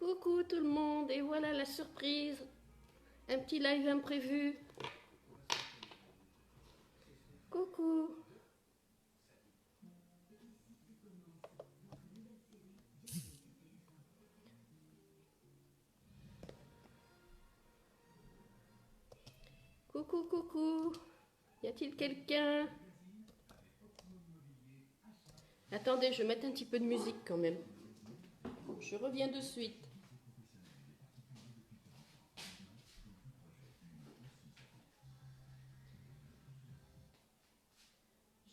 Coucou tout le monde, et voilà la surprise, un petit live imprévu. Coucou. Coucou, coucou. Y a-t-il quelqu'un? Attendez, je vais mettre un petit peu de musique quand même. Je reviens de suite.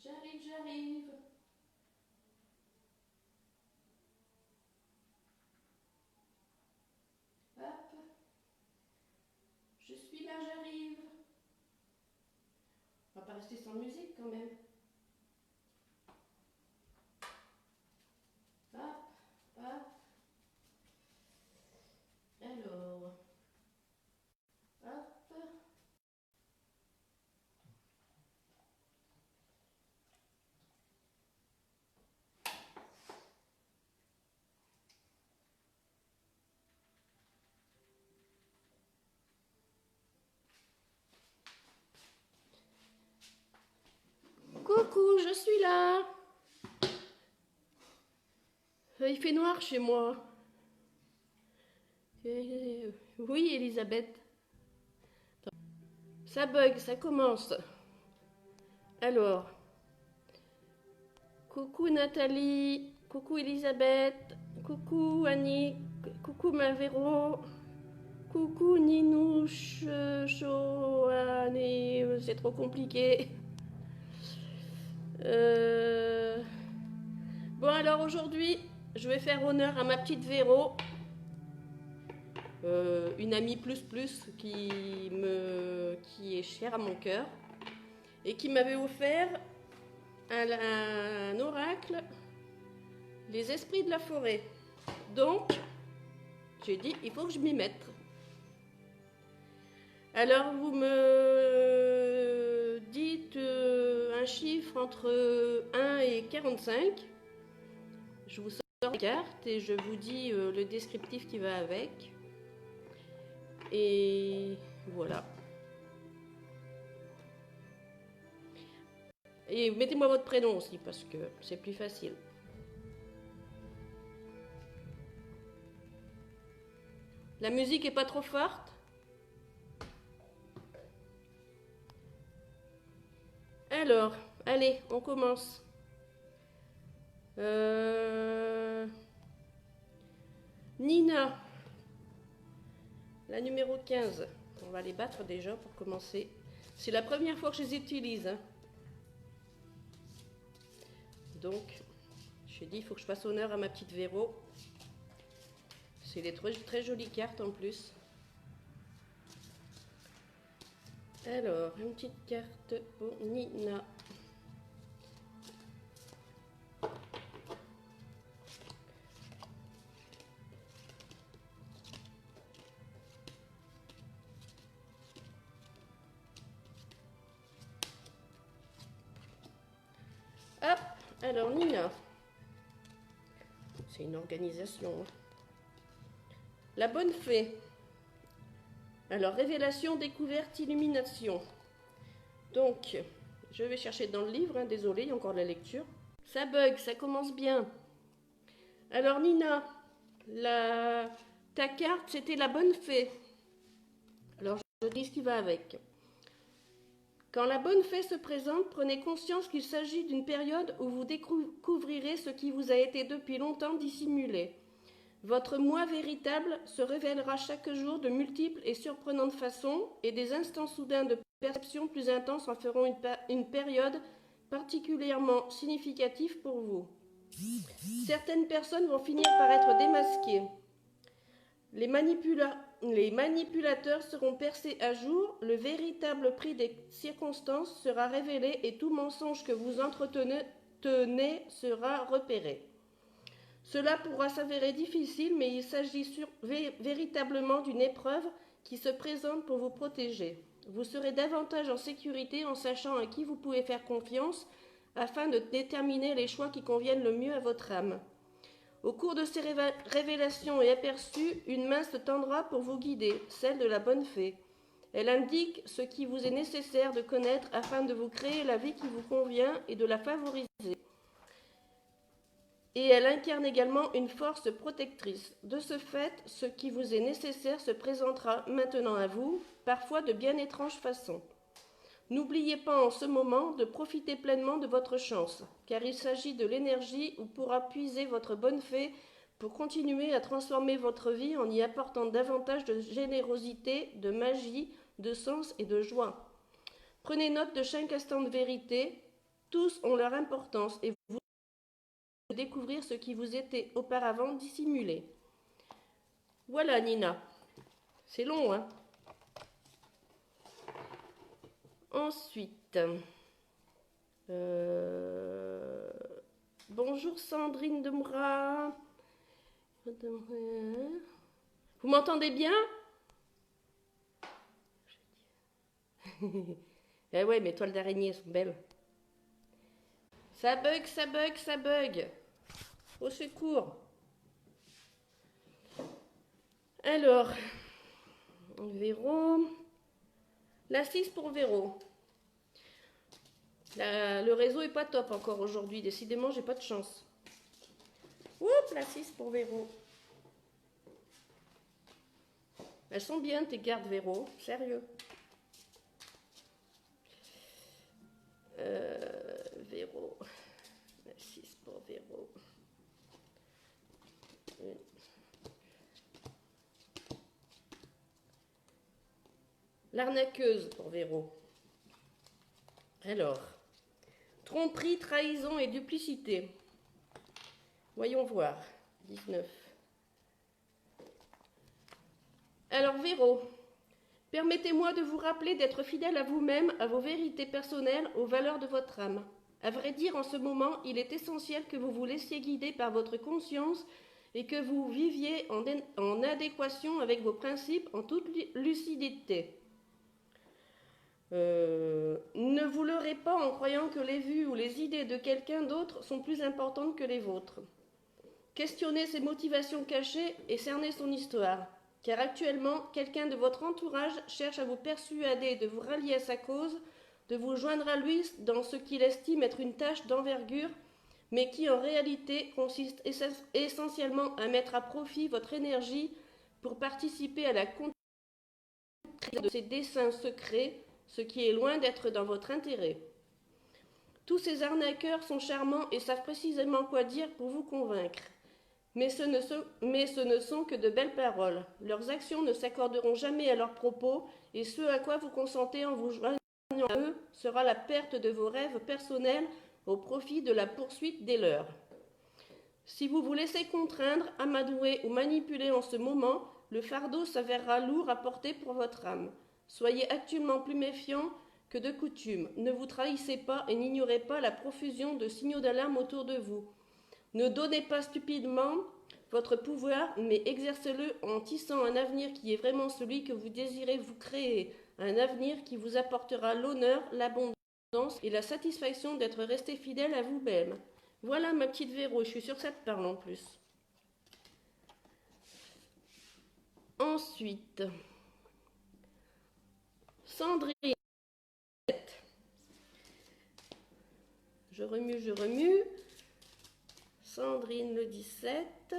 J'arrive, j'arrive. Hop. Je suis là, j'arrive. On va pas rester sans musique quand même. Hop, hop. Alors. Hop. Coucou, je suis là. Il fait noir chez moi. Oui, Elisabeth. Ça bug, ça commence. Alors, coucou Nathalie, coucou Elisabeth, coucou Annie, coucou Mavero, coucou Ninouche, Choani, c'est trop compliqué. Bon alors aujourd'hui, je vais faire honneur à ma petite Véro, une amie plus qui est chère à mon cœur et qui m'avait offert un oracle, les esprits de la forêt. Donc, j'ai dit, il faut que je m'y mette. Alors, vous me dites un chiffre entre 1 et 45. Je vous sors une carte et je vous dis le descriptif qui va avec. Et voilà. Et mettez-moi votre prénom aussi parce que c'est plus facile. La musique est pas trop forte? Alors, allez, on commence. Nina, la numéro 15. On va les battre déjà pour commencer. C'est la première fois que je les utilise. Hein. Donc, j'ai dit, il faut que je fasse honneur à ma petite Véro. C'est des très jolies cartes en plus. Alors, une petite carte pour Nina. Hop, alors Nina. C'est une organisation. Hein. La bonne fée. Alors, révélation, découverte, illumination. Donc, je vais chercher dans le livre, hein, désolé, il y a encore de la lecture. Ça bug, ça commence bien. Alors Nina, ta carte, c'était la bonne fée. Alors, je dis ce qui va avec. Quand la bonne fée se présente, prenez conscience qu'il s'agit d'une période où vous découvrirez ce qui vous a été depuis longtemps dissimulé. Votre moi véritable se révélera chaque jour de multiples et surprenantes façons et des instants soudains de perception plus intenses en feront une période particulièrement significative pour vous. Certaines personnes vont finir par être démasquées. Les manipulateurs seront percés à jour, le véritable prix des circonstances sera révélé et tout mensonge que vous entretenez sera repéré. Cela pourra s'avérer difficile, mais il s'agit véritablement d'une épreuve qui se présente pour vous protéger. Vous serez davantage en sécurité en sachant à qui vous pouvez faire confiance afin de déterminer les choix qui conviennent le mieux à votre âme. Au cours de ces révélations est aperçue, une main se tendra pour vous guider, celle de la bonne fée. Elle indique ce qui vous est nécessaire de connaître afin de vous créer la vie qui vous convient et de la favoriser. Et elle incarne également une force protectrice. De ce fait, ce qui vous est nécessaire se présentera maintenant à vous, parfois de bien étranges façons. N'oubliez pas en ce moment de profiter pleinement de votre chance, car il s'agit de l'énergie où pourra puiser votre bonne fée pour continuer à transformer votre vie en y apportant davantage de générosité, de magie, de sens et de joie. Prenez note de chaque instant de vérité, tous ont leur importance et vous devez découvrir ce qui vous était auparavant dissimulé. Voilà Nina, c'est long hein. Ensuite, bonjour Sandrine de Moura. Vous m'entendez bien? Eh ouais, mes toiles d'araignée sont belles. Ça bug, ça bug, ça bug. Au secours. Alors, Véro. La 6 pour Véro. Le réseau est pas top encore aujourd'hui. Décidément, j'ai pas de chance. Oups, la 6 pour Véro. Elles sont bien tes cartes Véro. Sérieux. Véro. La 6 pour Véro. L'arnaqueuse pour Véro. Alors, tromperie, trahison et duplicité. Voyons voir. 19. Alors Véro, permettez-moi de vous rappeler d'être fidèle à vous-même, à vos vérités personnelles, aux valeurs de votre âme. À vrai dire, en ce moment, il est essentiel que vous vous laissiez guider par votre conscience et que vous viviez en adéquation avec vos principes en toute lucidité. Ne vous leurrez pas en croyant que les vues ou les idées de quelqu'un d'autre sont plus importantes que les vôtres. Questionnez ses motivations cachées et cernez son histoire, car actuellement, quelqu'un de votre entourage cherche à vous persuader de vous rallier à sa cause, de vous joindre à lui dans ce qu'il estime être une tâche d'envergure, mais qui en réalité consiste essentiellement à mettre à profit votre énergie pour participer à la continuité de ses desseins secrets, ce qui est loin d'être dans votre intérêt. Tous ces arnaqueurs sont charmants et savent précisément quoi dire pour vous convaincre. Mais ce ne sont que de belles paroles. Leurs actions ne s'accorderont jamais à leurs propos, et ce à quoi vous consentez en vous joignant à eux sera la perte de vos rêves personnels au profit de la poursuite des leurs. Si vous vous laissez contraindre, amadouer ou manipuler en ce moment, le fardeau s'avérera lourd à porter pour votre âme. Soyez actuellement plus méfiant que de coutume. Ne vous trahissez pas et n'ignorez pas la profusion de signaux d'alarme autour de vous. Ne donnez pas stupidement votre pouvoir, mais exercez-le en tissant un avenir qui est vraiment celui que vous désirez vous créer, un avenir qui vous apportera l'honneur, l'abondance et la satisfaction d'être resté fidèle à vous-même. Voilà ma petite Véro, je suis sûre que ça te parle en plus. Ensuite, Sandrine. Je remue. Sandrine le 17.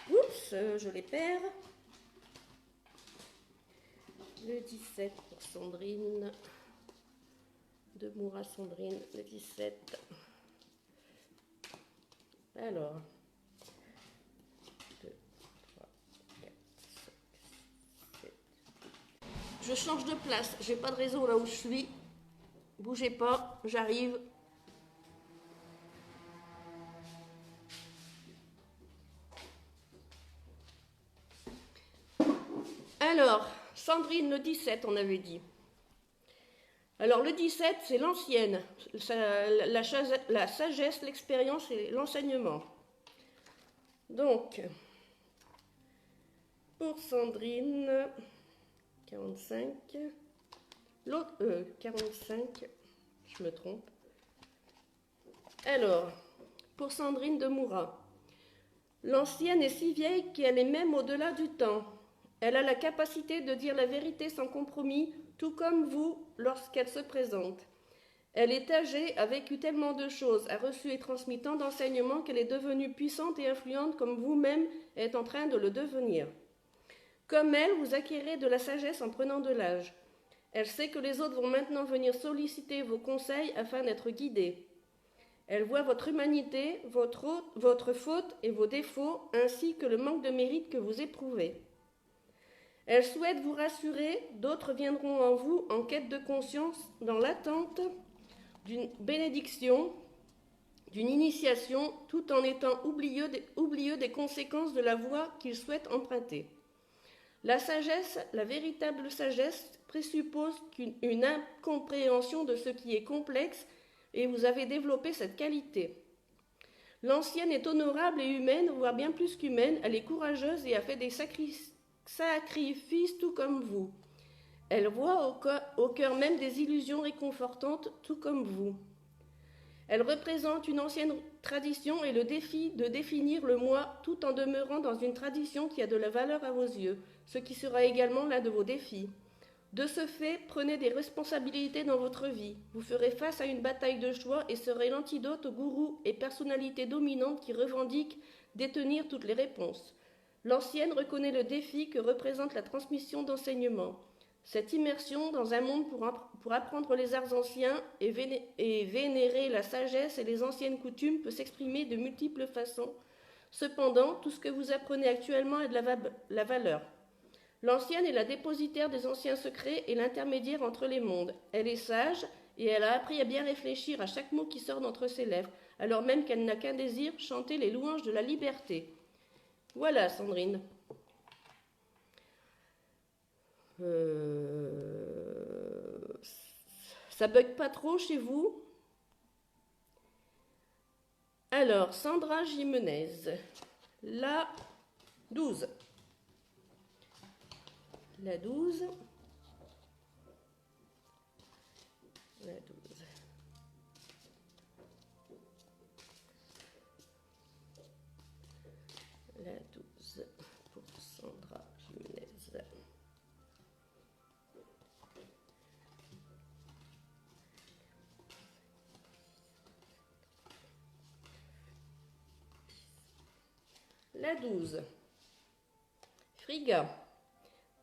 Oups, je les perds. Le 17 pour Sandrine. De Moura Sandrine, le 17. Alors. 2, 3, 4, 5, 7. Je change de place. J'ai pas de réseau là où je suis. Bougez pas, j'arrive. Alors, Sandrine, le 17, on avait dit. Alors, le 17, c'est l'ancienne, la sagesse, l'expérience et l'enseignement. Donc, pour Sandrine, 45, l'autre, 45, je me trompe. Alors, pour Sandrine de Moura. L'ancienne est si vieille qu'elle est même au-delà du temps. Elle a la capacité de dire la vérité sans compromis, tout comme vous lorsqu'elle se présente. Elle est âgée, a vécu tellement de choses, a reçu et transmis tant d'enseignements qu'elle est devenue puissante et influente comme vous-même êtes en train de le devenir. Comme elle, vous acquérez de la sagesse en prenant de l'âge. Elle sait que les autres vont maintenant venir solliciter vos conseils afin d'être guidés. Elle voit votre humanité, votre faute et vos défauts, ainsi que le manque de mérite que vous éprouvez. Elle souhaite vous rassurer, d'autres viendront en vous en quête de conscience, dans l'attente d'une bénédiction, d'une initiation, tout en étant oublieux des conséquences de la voie qu'ils souhaitent emprunter. La sagesse, la véritable sagesse, présuppose une incompréhension de ce qui est complexe, et vous avez développé cette qualité. L'ancienne est honorable et humaine, voire bien plus qu'humaine, elle est courageuse et a fait des sacrifices tout comme vous. Elle voit au cœur même des illusions réconfortantes tout comme vous. Elle représente une ancienne tradition et le défi de définir le moi tout en demeurant dans une tradition qui a de la valeur à vos yeux, ce qui sera également l'un de vos défis. De ce fait, prenez des responsabilités dans votre vie. Vous ferez face à une bataille de choix et serez l'antidote aux gourous et personnalités dominantes qui revendiquent détenir toutes les réponses. L'ancienne reconnaît le défi que représente la transmission d'enseignements. Cette immersion dans un monde pour apprendre les arts anciens et vénérer la sagesse et les anciennes coutumes peut s'exprimer de multiples façons. Cependant, tout ce que vous apprenez actuellement est de la valeur. L'ancienne est la dépositaire des anciens secrets et l'intermédiaire entre les mondes. Elle est sage et elle a appris à bien réfléchir à chaque mot qui sort d'entre ses lèvres, alors même qu'elle n'a qu'un désir, chanter les louanges de la liberté. Voilà, Sandrine. Ça bug pas trop chez vous? Alors, Sandra Jimenez, la 12. La 12. La 12. La 12 pour Sandra Jimenez. La 12. Friga.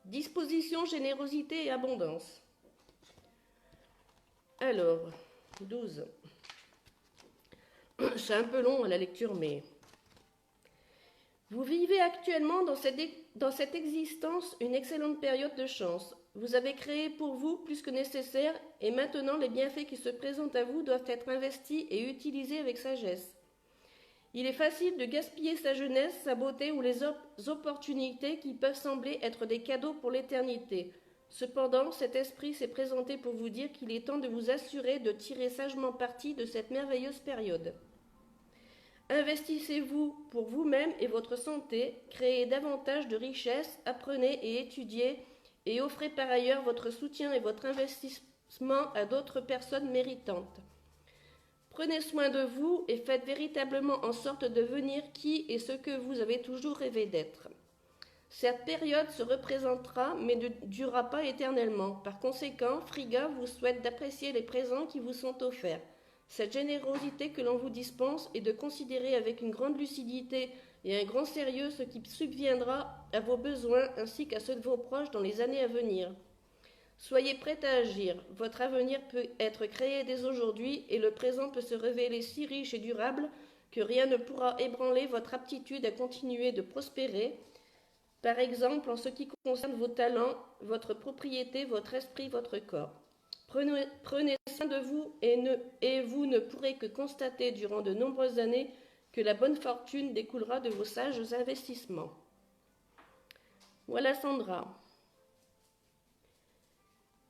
Disposition, générosité et abondance. Alors, 12. C'est un peu long à la lecture, mais... Vous vivez actuellement dans cette existence une excellente période de chance. Vous avez créé pour vous plus que nécessaire et maintenant les bienfaits qui se présentent à vous doivent être investis et utilisés avec sagesse. Il est facile de gaspiller sa jeunesse, sa beauté ou les opportunités qui peuvent sembler être des cadeaux pour l'éternité. Cependant, cet esprit s'est présenté pour vous dire qu'il est temps de vous assurer de tirer sagement parti de cette merveilleuse période. Investissez-vous pour vous-même et votre santé, créez davantage de richesses, apprenez et étudiez, et offrez par ailleurs votre soutien et votre investissement à d'autres personnes méritantes. Prenez soin de vous et faites véritablement en sorte de devenir qui et ce que vous avez toujours rêvé d'être. Cette période se représentera mais ne durera pas éternellement. Par conséquent, Friga vous souhaite d'apprécier les présents qui vous sont offerts. Cette générosité que l'on vous dispense est de considérer avec une grande lucidité et un grand sérieux ce qui subviendra à vos besoins ainsi qu'à ceux de vos proches dans les années à venir. Soyez prêts à agir. Votre avenir peut être créé dès aujourd'hui et le présent peut se révéler si riche et durable que rien ne pourra ébranler votre aptitude à continuer de prospérer. Par exemple, en ce qui concerne vos talents, votre propriété, votre esprit, votre corps. Prenez soin de vous et vous ne pourrez que constater durant de nombreuses années que la bonne fortune découlera de vos sages investissements. Voilà Sandra.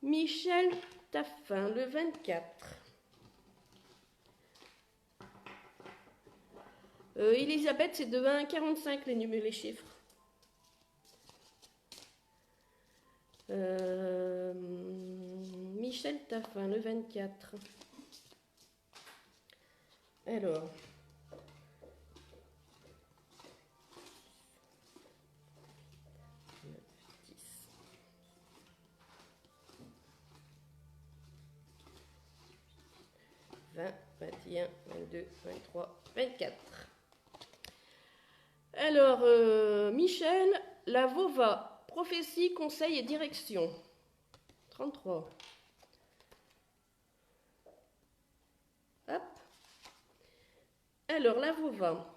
Michel Taffin, le 24. Elisabeth, c'est de 1 à 45 les chiffres. Michel Taffin, le 24. Alors, 21, 22, 23, 24. Alors, Michel, la Vova, prophétie, conseil et direction. 33. Hop. Alors, la Vova.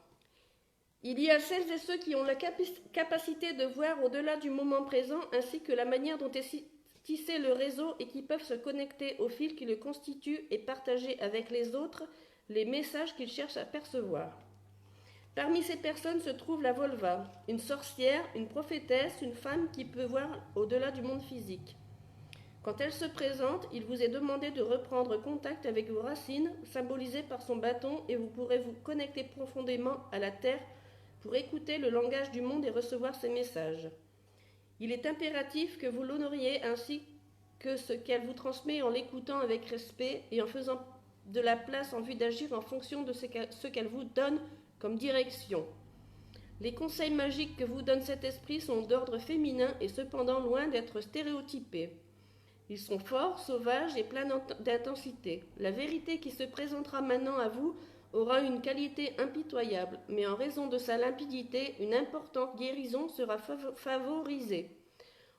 Il y a celles et ceux qui ont la capacité de voir au-delà du moment présent, ainsi que la manière dont est tissé le réseau et qui peuvent se connecter au fil qui le constitue et partager avec les autres les messages qu'ils cherchent à percevoir. Parmi ces personnes se trouve la Volva, une sorcière, une prophétesse, une femme qui peut voir au-delà du monde physique. Quand elle se présente, il vous est demandé de reprendre contact avec vos racines, symbolisées par son bâton, et vous pourrez vous connecter profondément à la Terre pour écouter le langage du monde et recevoir ses messages. Il est impératif que vous l'honoriez ainsi que ce qu'elle vous transmet en l'écoutant avec respect et en faisant de la place en vue d'agir en fonction de ce qu'elle vous donne comme direction. Les conseils magiques que vous donne cet esprit sont d'ordre féminin et cependant loin d'être stéréotypés. Ils sont forts, sauvages et pleins d'intensité. La vérité qui se présentera maintenant à vous aura une qualité impitoyable, mais en raison de sa limpidité, une importante guérison sera favorisée.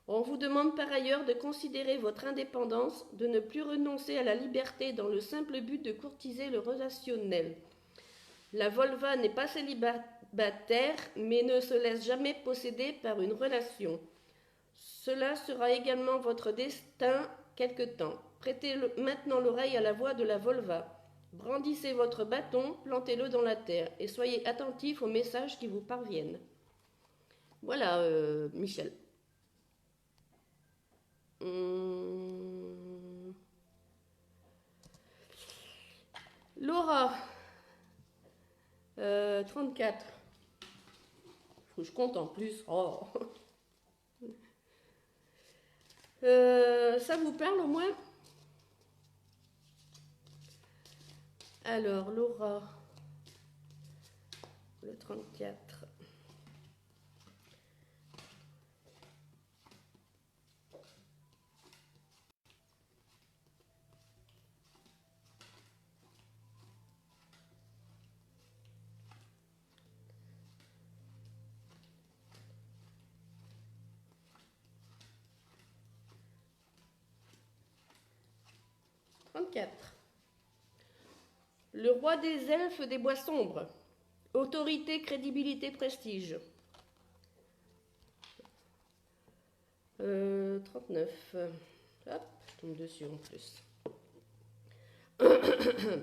On vous demande par ailleurs de considérer votre indépendance, de ne plus renoncer à la liberté dans le simple but de courtiser le relationnel. La Volva n'est pas célibataire, mais ne se laisse jamais posséder par une relation. Cela sera également votre destin quelque temps. Prêtez maintenant l'oreille à la voix de la Volva. Brandissez votre bâton, plantez-le dans la terre et soyez attentifs aux messages qui vous parviennent. Voilà, Michel. Laura, 34. Faut que je compte en plus. Oh. Ça vous parle au moins? Alors, Laura, le 34. Le roi des elfes des bois sombres. Autorité, crédibilité, prestige. 39. Hop, je tombe dessus en plus.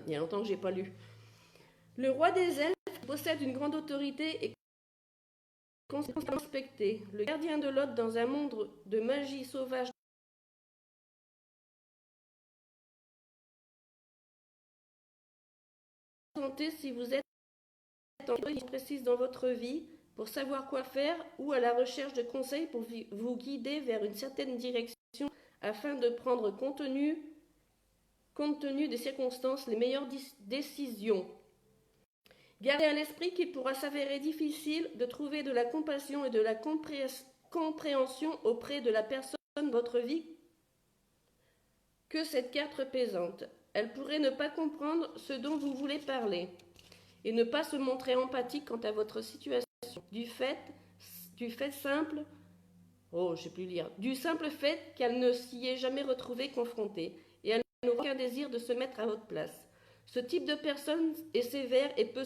Il y a longtemps que je n'ai pas lu. Le roi des elfes possède une grande autorité et constamment respecté. Le gardien de l'autre dans un monde de magie sauvage. Si vous êtes en précise dans votre vie pour savoir quoi faire ou à la recherche de conseils pour vous guider vers une certaine direction afin de prendre compte tenu des circonstances les meilleures décisions. Gardez à l'esprit qu'il pourra s'avérer difficile de trouver de la compassion et de la compréhension auprès de la personne de votre vie que cette carte représente. Elle pourrait ne pas comprendre ce dont vous voulez parler et ne pas se montrer empathique quant à votre situation. Du simple fait qu'elle ne s'y est jamais retrouvée confrontée et elle n'aura aucun désir de se mettre à votre place. Ce type de personne est sévère et peut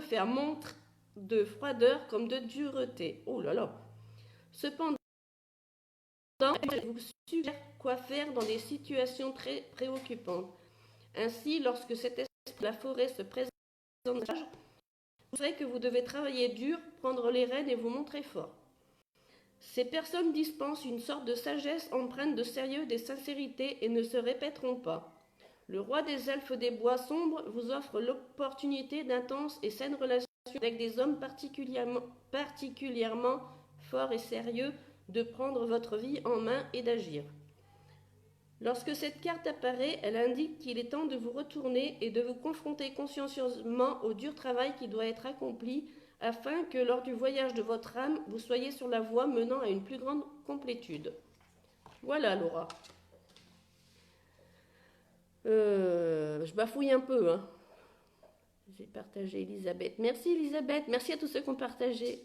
faire montre de froideur comme de dureté. Oh là là. Cependant, elle vous suggère quoi faire dans des situations très préoccupantes. Ainsi, lorsque cet esprit de la forêt se présente, vous savez que vous devez travailler dur, prendre les rênes et vous montrer fort. Ces personnes dispensent une sorte de sagesse empreinte de sérieux et de sincérité et ne se répéteront pas. Le roi des elfes des bois sombres vous offre l'opportunité d'intenses et saines relations avec des hommes particulièrement forts et sérieux de prendre votre vie en main et d'agir. Lorsque cette carte apparaît, elle indique qu'il est temps de vous retourner et de vous confronter consciencieusement au dur travail qui doit être accompli afin que lors du voyage de votre âme, vous soyez sur la voie menant à une plus grande complétude. Voilà, Laura. Je bafouille un peu, hein. J'ai partagé Elisabeth. Merci Elisabeth, merci à tous ceux qui ont partagé.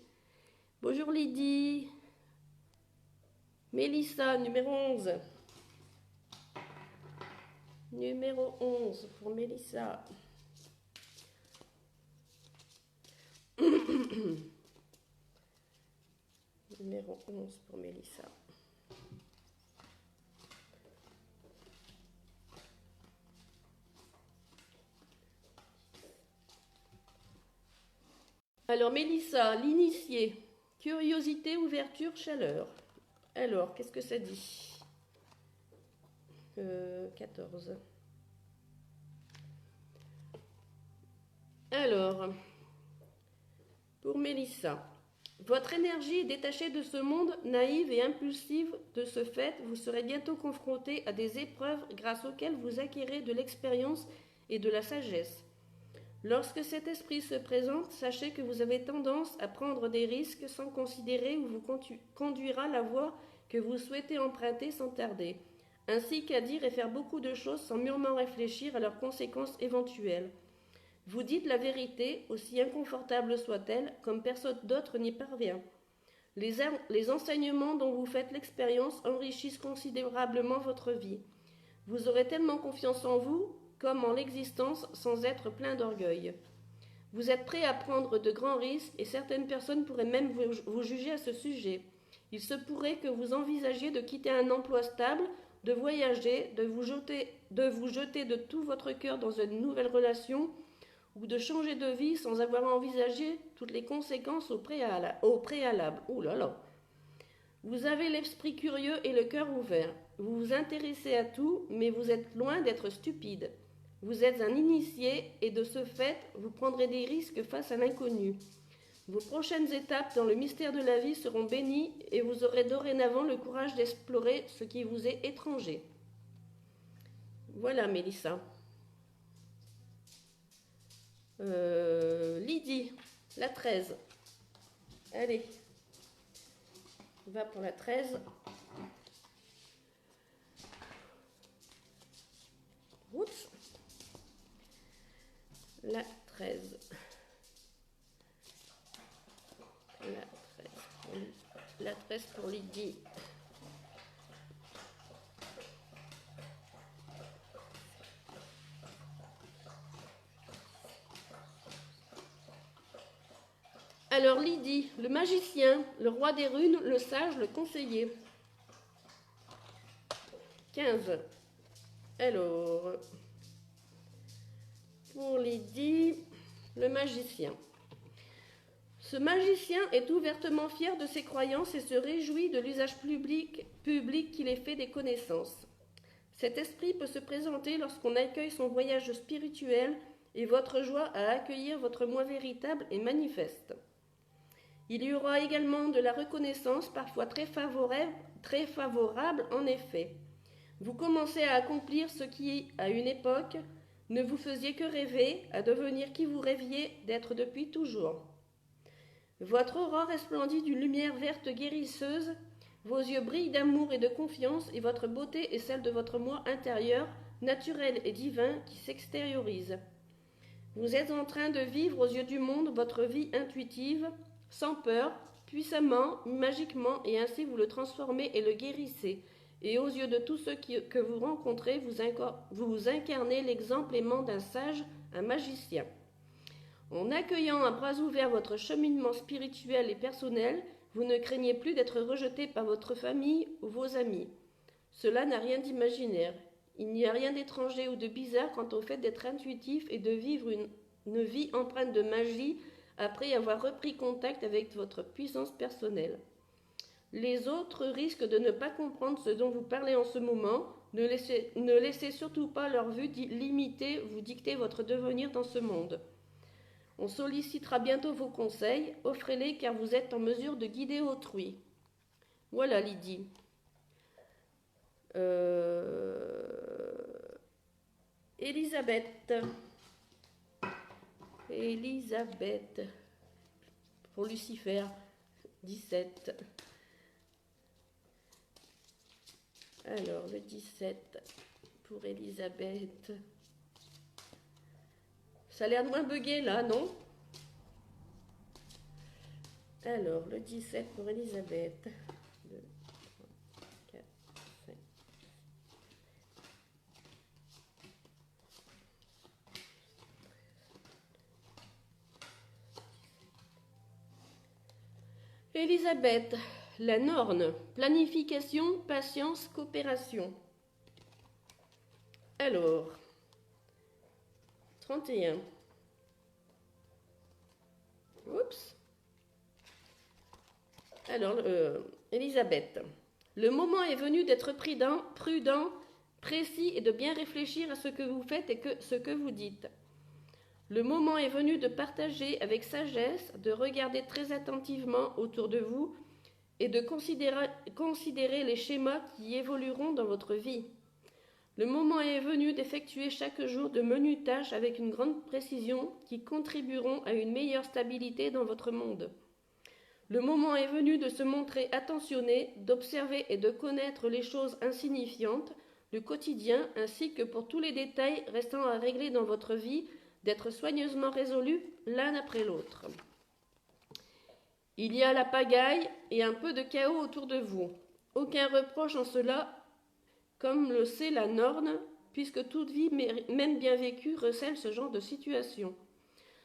Bonjour Lydie. Mélissa, numéro 11. Numéro 11 pour Mélissa. Numéro 11 pour Mélissa. Alors Mélissa, l'initié. Curiosité, ouverture, chaleur. Alors, qu'est-ce que ça dit 14. Alors, pour Mélissa, votre énergie est détachée de ce monde, naïve et impulsive. De ce fait, vous serez bientôt confronté à des épreuves grâce auxquelles vous acquérez de l'expérience et de la sagesse. Lorsque cet esprit se présente, sachez que vous avez tendance à prendre des risques sans considérer où vous conduira la voie que vous souhaitez emprunter sans tarder, ainsi qu'à dire et faire beaucoup de choses sans mûrement réfléchir à leurs conséquences éventuelles. Vous dites la vérité, aussi inconfortable soit-elle, comme personne d'autre n'y parvient. Les enseignements dont vous faites l'expérience enrichissent considérablement votre vie. Vous aurez tellement confiance en vous comme en l'existence sans être plein d'orgueil. Vous êtes prêt à prendre de grands risques et certaines personnes pourraient même vous juger à ce sujet. Il se pourrait que vous envisagiez de quitter un emploi stable, de voyager, de vous jeter de tout votre cœur dans une nouvelle relation ou de changer de vie sans avoir envisagé toutes les conséquences au préalable. Ouh là là. Vous avez l'esprit curieux et le cœur ouvert. Vous vous intéressez à tout, mais vous êtes loin d'être stupide. Vous êtes un initié et de ce fait, vous prendrez des risques face à l'inconnu. Vos prochaines étapes dans le mystère de la vie seront bénies et vous aurez dorénavant le courage d'explorer ce qui vous est étranger. Voilà, Mélissa. Lydie, la 13. Allez, on va pour la 13. Oups. La 13. La 13 pour Lydie. Alors Lydie, le magicien, le roi des runes, le sage, le conseiller. 15. Alors, pour Lydie, le magicien. Ce magicien est ouvertement fier de ses croyances et se réjouit de l'usage public qu'il ait fait des connaissances. Cet esprit peut se présenter lorsqu'on accueille son voyage spirituel et votre joie à accueillir votre moi véritable est manifeste. Il y aura également de la reconnaissance, parfois très favorable en effet. Vous commencez à accomplir ce qui, à une époque, ne vous faisiez que rêver, à devenir qui vous rêviez d'être depuis toujours. Votre aura resplendit d'une lumière verte guérisseuse, vos yeux brillent d'amour et de confiance, et votre beauté est celle de votre moi intérieur, naturel et divin, qui s'extériorise. Vous êtes en train de vivre aux yeux du monde votre vie intuitive, sans peur, puissamment, magiquement, et ainsi vous le transformez et le guérissez. Et aux yeux de tous ceux que vous rencontrez, vous incarnez l'exemple aimant d'un sage, un magicien. En accueillant à bras ouverts votre cheminement spirituel et personnel, vous ne craignez plus d'être rejeté par votre famille ou vos amis. Cela n'a rien d'imaginaire. Il n'y a rien d'étranger ou de bizarre quant au fait d'être intuitif et de vivre une vie empreinte de magie après avoir repris contact avec votre puissance personnelle. Les autres risquent de ne pas comprendre ce dont vous parlez en ce moment. Ne laissez surtout pas leur vue limitée vous dicter votre devenir dans ce monde. On sollicitera bientôt vos conseils, offrez-les car vous êtes en mesure de guider autrui. Voilà Lydie. Elisabeth. Pour Lucifer, 17. Alors, le 17 pour Elisabeth. Ça a l'air moins bugué là, non? Alors, le 17 pour Elisabeth. 2, 3, 4, 5. Elisabeth, la Norne, planification, patience, coopération. Alors, 31. Oups. Alors, Elisabeth, le moment est venu d'être prudent, précis et de bien réfléchir à ce que vous faites et ce que vous dites. Le moment est venu de partager avec sagesse, de regarder très attentivement autour de vous et de considérer les schémas qui évolueront dans votre vie. Le moment est venu d'effectuer chaque jour de menues tâches avec une grande précision qui contribueront à une meilleure stabilité dans votre monde. Le moment est venu de se montrer attentionné, d'observer et de connaître les choses insignifiantes, le quotidien, ainsi que pour tous les détails restant à régler dans votre vie, d'être soigneusement résolus l'un après l'autre. Il y a la pagaille et un peu de chaos autour de vous. Aucun reproche en cela, comme le sait la Norne, puisque toute vie, même bien vécue, recèle ce genre de situation.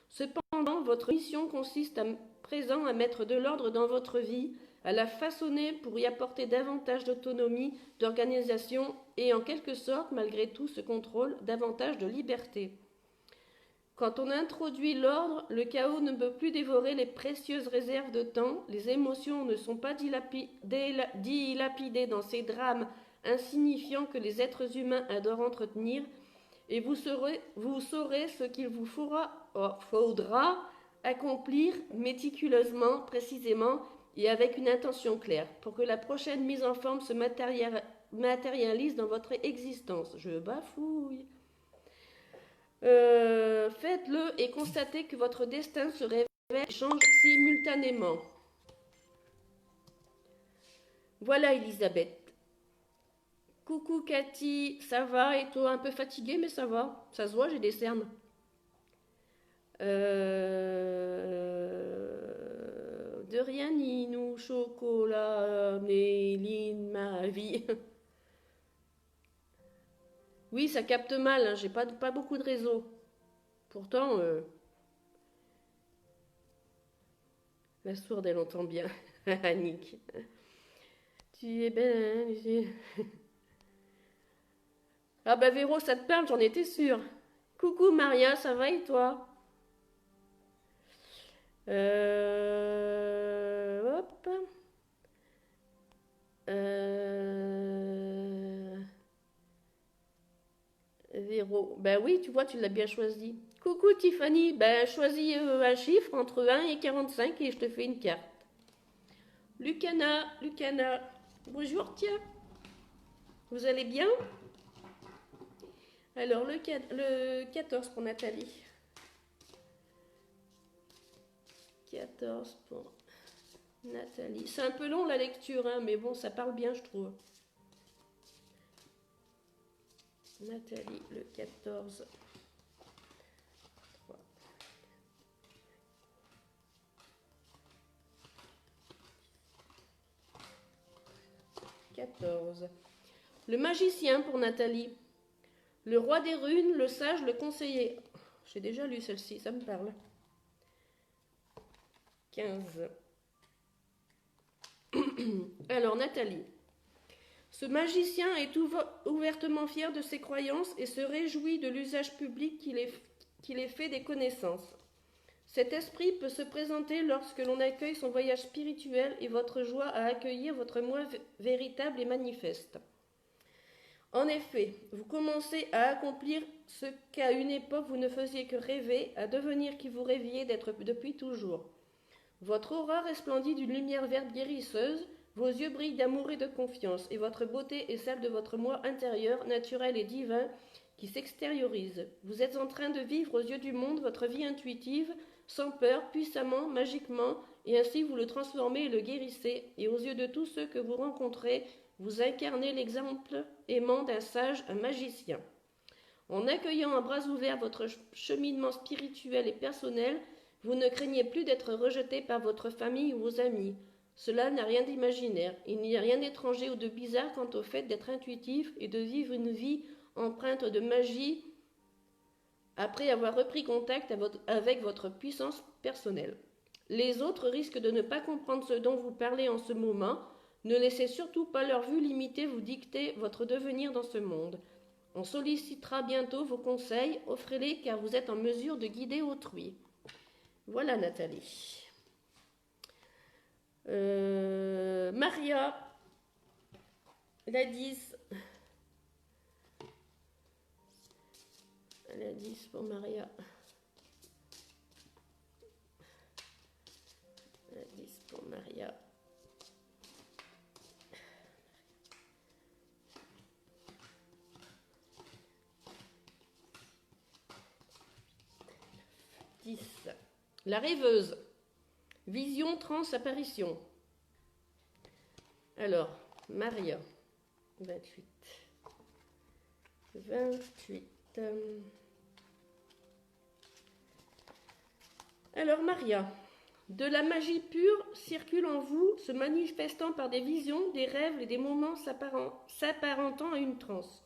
Cependant, votre mission consiste à présent à mettre de l'ordre dans votre vie, à la façonner pour y apporter davantage d'autonomie, d'organisation et en quelque sorte, malgré tout ce contrôle, davantage de liberté. Quand on introduit l'ordre, le chaos ne peut plus dévorer les précieuses réserves de temps, les émotions ne sont pas dilapidées dans ces drames insignifiants que les êtres humains adorent entretenir, et vous saurez ce qu'il vous faudra accomplir méticuleusement, précisément et avec une intention claire, pour que la prochaine mise en forme se matérialise dans votre existence. Je bafouille. Faites-le et constatez que votre destin se révèle et change simultanément. Voilà, Elisabeth. Coucou Cathy, ça va? Et toi, un peu fatiguée, mais ça va. Ça se voit, j'ai des cernes. De rien, Ninou, chocolat, Méline, ma vie. Oui, ça capte mal, hein, j'ai pas beaucoup de réseau. Pourtant, la sourde, elle entend bien. Annick. Tu es belle. Ah bah Véro, ça te parle, j'en étais sûre. Coucou Maria, ça va et toi? Hop. Véro. Ben oui, tu vois, tu l'as bien choisi. Coucou Tiffany, ben choisis un chiffre entre 1 et 45 et je te fais une carte. Lucana, bonjour, tiens. Vous allez bien? Alors, le 14 pour Nathalie. 14 pour Nathalie. C'est un peu long la lecture, hein, mais bon, ça parle bien, je trouve. Nathalie, le 14. 3. 14. Le magicien pour Nathalie. Le roi des runes, le sage, le conseiller. J'ai déjà lu celle-ci, ça me parle. 15. Alors, Nathalie. Ce magicien est ouvertement fier de ses croyances et se réjouit de l'usage public qu'il ait fait des connaissances. Cet esprit peut se présenter lorsque l'on accueille son voyage spirituel et votre joie à accueillir votre moi véritable et manifeste. En effet, vous commencez à accomplir ce qu'à une époque vous ne faisiez que rêver, à devenir qui vous rêviez d'être depuis toujours. Votre aura resplendit d'une lumière verte guérisseuse, vos yeux brillent d'amour et de confiance, et votre beauté est celle de votre moi intérieur, naturel et divin, qui s'extériorise. Vous êtes en train de vivre aux yeux du monde votre vie intuitive, sans peur, puissamment, magiquement, et ainsi vous le transformez et le guérissez, et aux yeux de tous ceux que vous rencontrez, vous incarnez l'exemple aimant d'un sage, un magicien. En accueillant à bras ouverts votre cheminement spirituel et personnel, vous ne craignez plus d'être rejeté par votre famille ou vos amis. Cela n'a rien d'imaginaire. Il n'y a rien d'étranger ou de bizarre quant au fait d'être intuitif et de vivre une vie empreinte de magie après avoir repris contact avec votre puissance personnelle. Les autres risquent de ne pas comprendre ce dont vous parlez en ce moment. Ne laissez surtout pas leur vue limitée vous dicter votre devenir dans ce monde. On sollicitera bientôt vos conseils, offrez-les car vous êtes en mesure de guider autrui. Voilà Nathalie. Maria, la 10. La 10 pour Maria. La 10 pour Maria. La rêveuse. Vision, trans, apparition. Alors, Maria. 28. Alors, Maria. De la magie pure circule en vous, se manifestant par des visions, des rêves et des moments s'apparentant à une transe.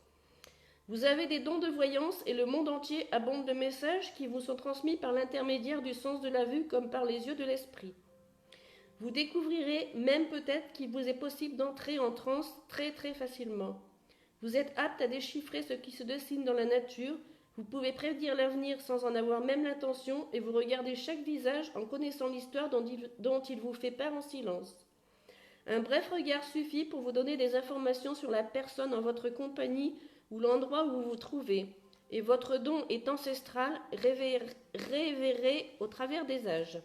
Vous avez des dons de voyance et le monde entier abonde de messages qui vous sont transmis par l'intermédiaire du sens de la vue comme par les yeux de l'esprit. Vous découvrirez même peut-être qu'il vous est possible d'entrer en transe très très facilement. Vous êtes apte à déchiffrer ce qui se dessine dans la nature, vous pouvez prédire l'avenir sans en avoir même l'intention et vous regardez chaque visage en connaissant l'histoire dont il vous fait part en silence. Un bref regard suffit pour vous donner des informations sur la personne en votre compagnie ou l'endroit où vous vous trouvez, et votre don est ancestral, révéré au travers des âges.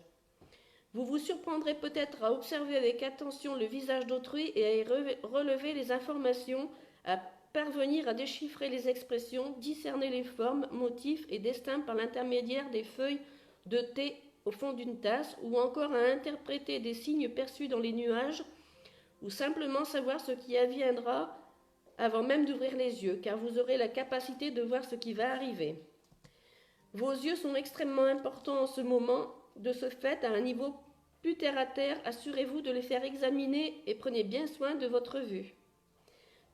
Vous vous surprendrez peut-être à observer avec attention le visage d'autrui et à y relever les informations, à parvenir à déchiffrer les expressions, discerner les formes, motifs et destins par l'intermédiaire des feuilles de thé au fond d'une tasse, ou encore à interpréter des signes perçus dans les nuages, ou simplement savoir ce qui adviendra avant même d'ouvrir les yeux, car vous aurez la capacité de voir ce qui va arriver. Vos yeux sont extrêmement importants en ce moment. De ce fait, à un niveau plus terre-à-terre, assurez-vous de les faire examiner et prenez bien soin de votre vue.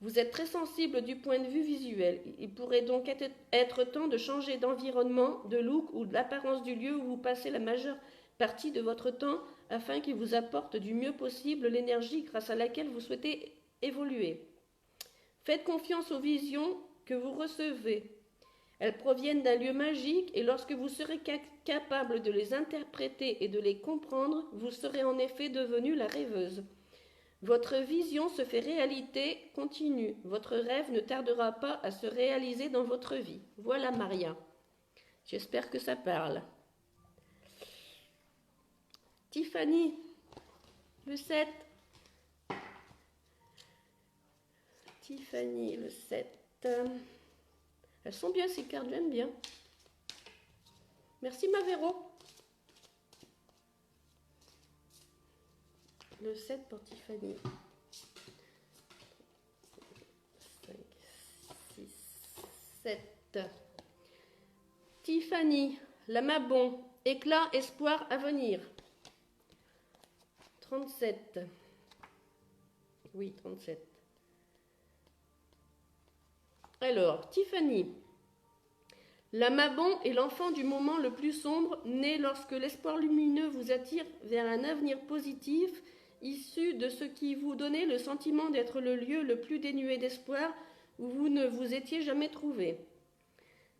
Vous êtes très sensible du point de vue visuel. Il pourrait donc être temps de changer d'environnement, de look ou de l'apparence du lieu où vous passez la majeure partie de votre temps afin qu'il vous apporte du mieux possible l'énergie grâce à laquelle vous souhaitez évoluer. Faites confiance aux visions que vous recevez. Elles proviennent d'un lieu magique et lorsque vous serez capable de les interpréter et de les comprendre, vous serez en effet devenue la rêveuse. Votre vision se fait réalité continue. Votre rêve ne tardera pas à se réaliser dans votre vie. Voilà Maria. J'espère que ça parle. Tiffany, le 7. Tiffany, le 7. Elles sont bien ces cartes, j'aime bien. Merci Mavero. Le 7 pour Tiffany. 5, 6, 7. Tiffany, la Mabon, éclat, espoir, avenir. 37. Oui, 37. Alors, Tiffany. La Mabon est l'enfant du moment le plus sombre, né lorsque l'espoir lumineux vous attire vers un avenir positif, issu de ce qui vous donnait le sentiment d'être le lieu le plus dénué d'espoir où vous ne vous étiez jamais trouvé.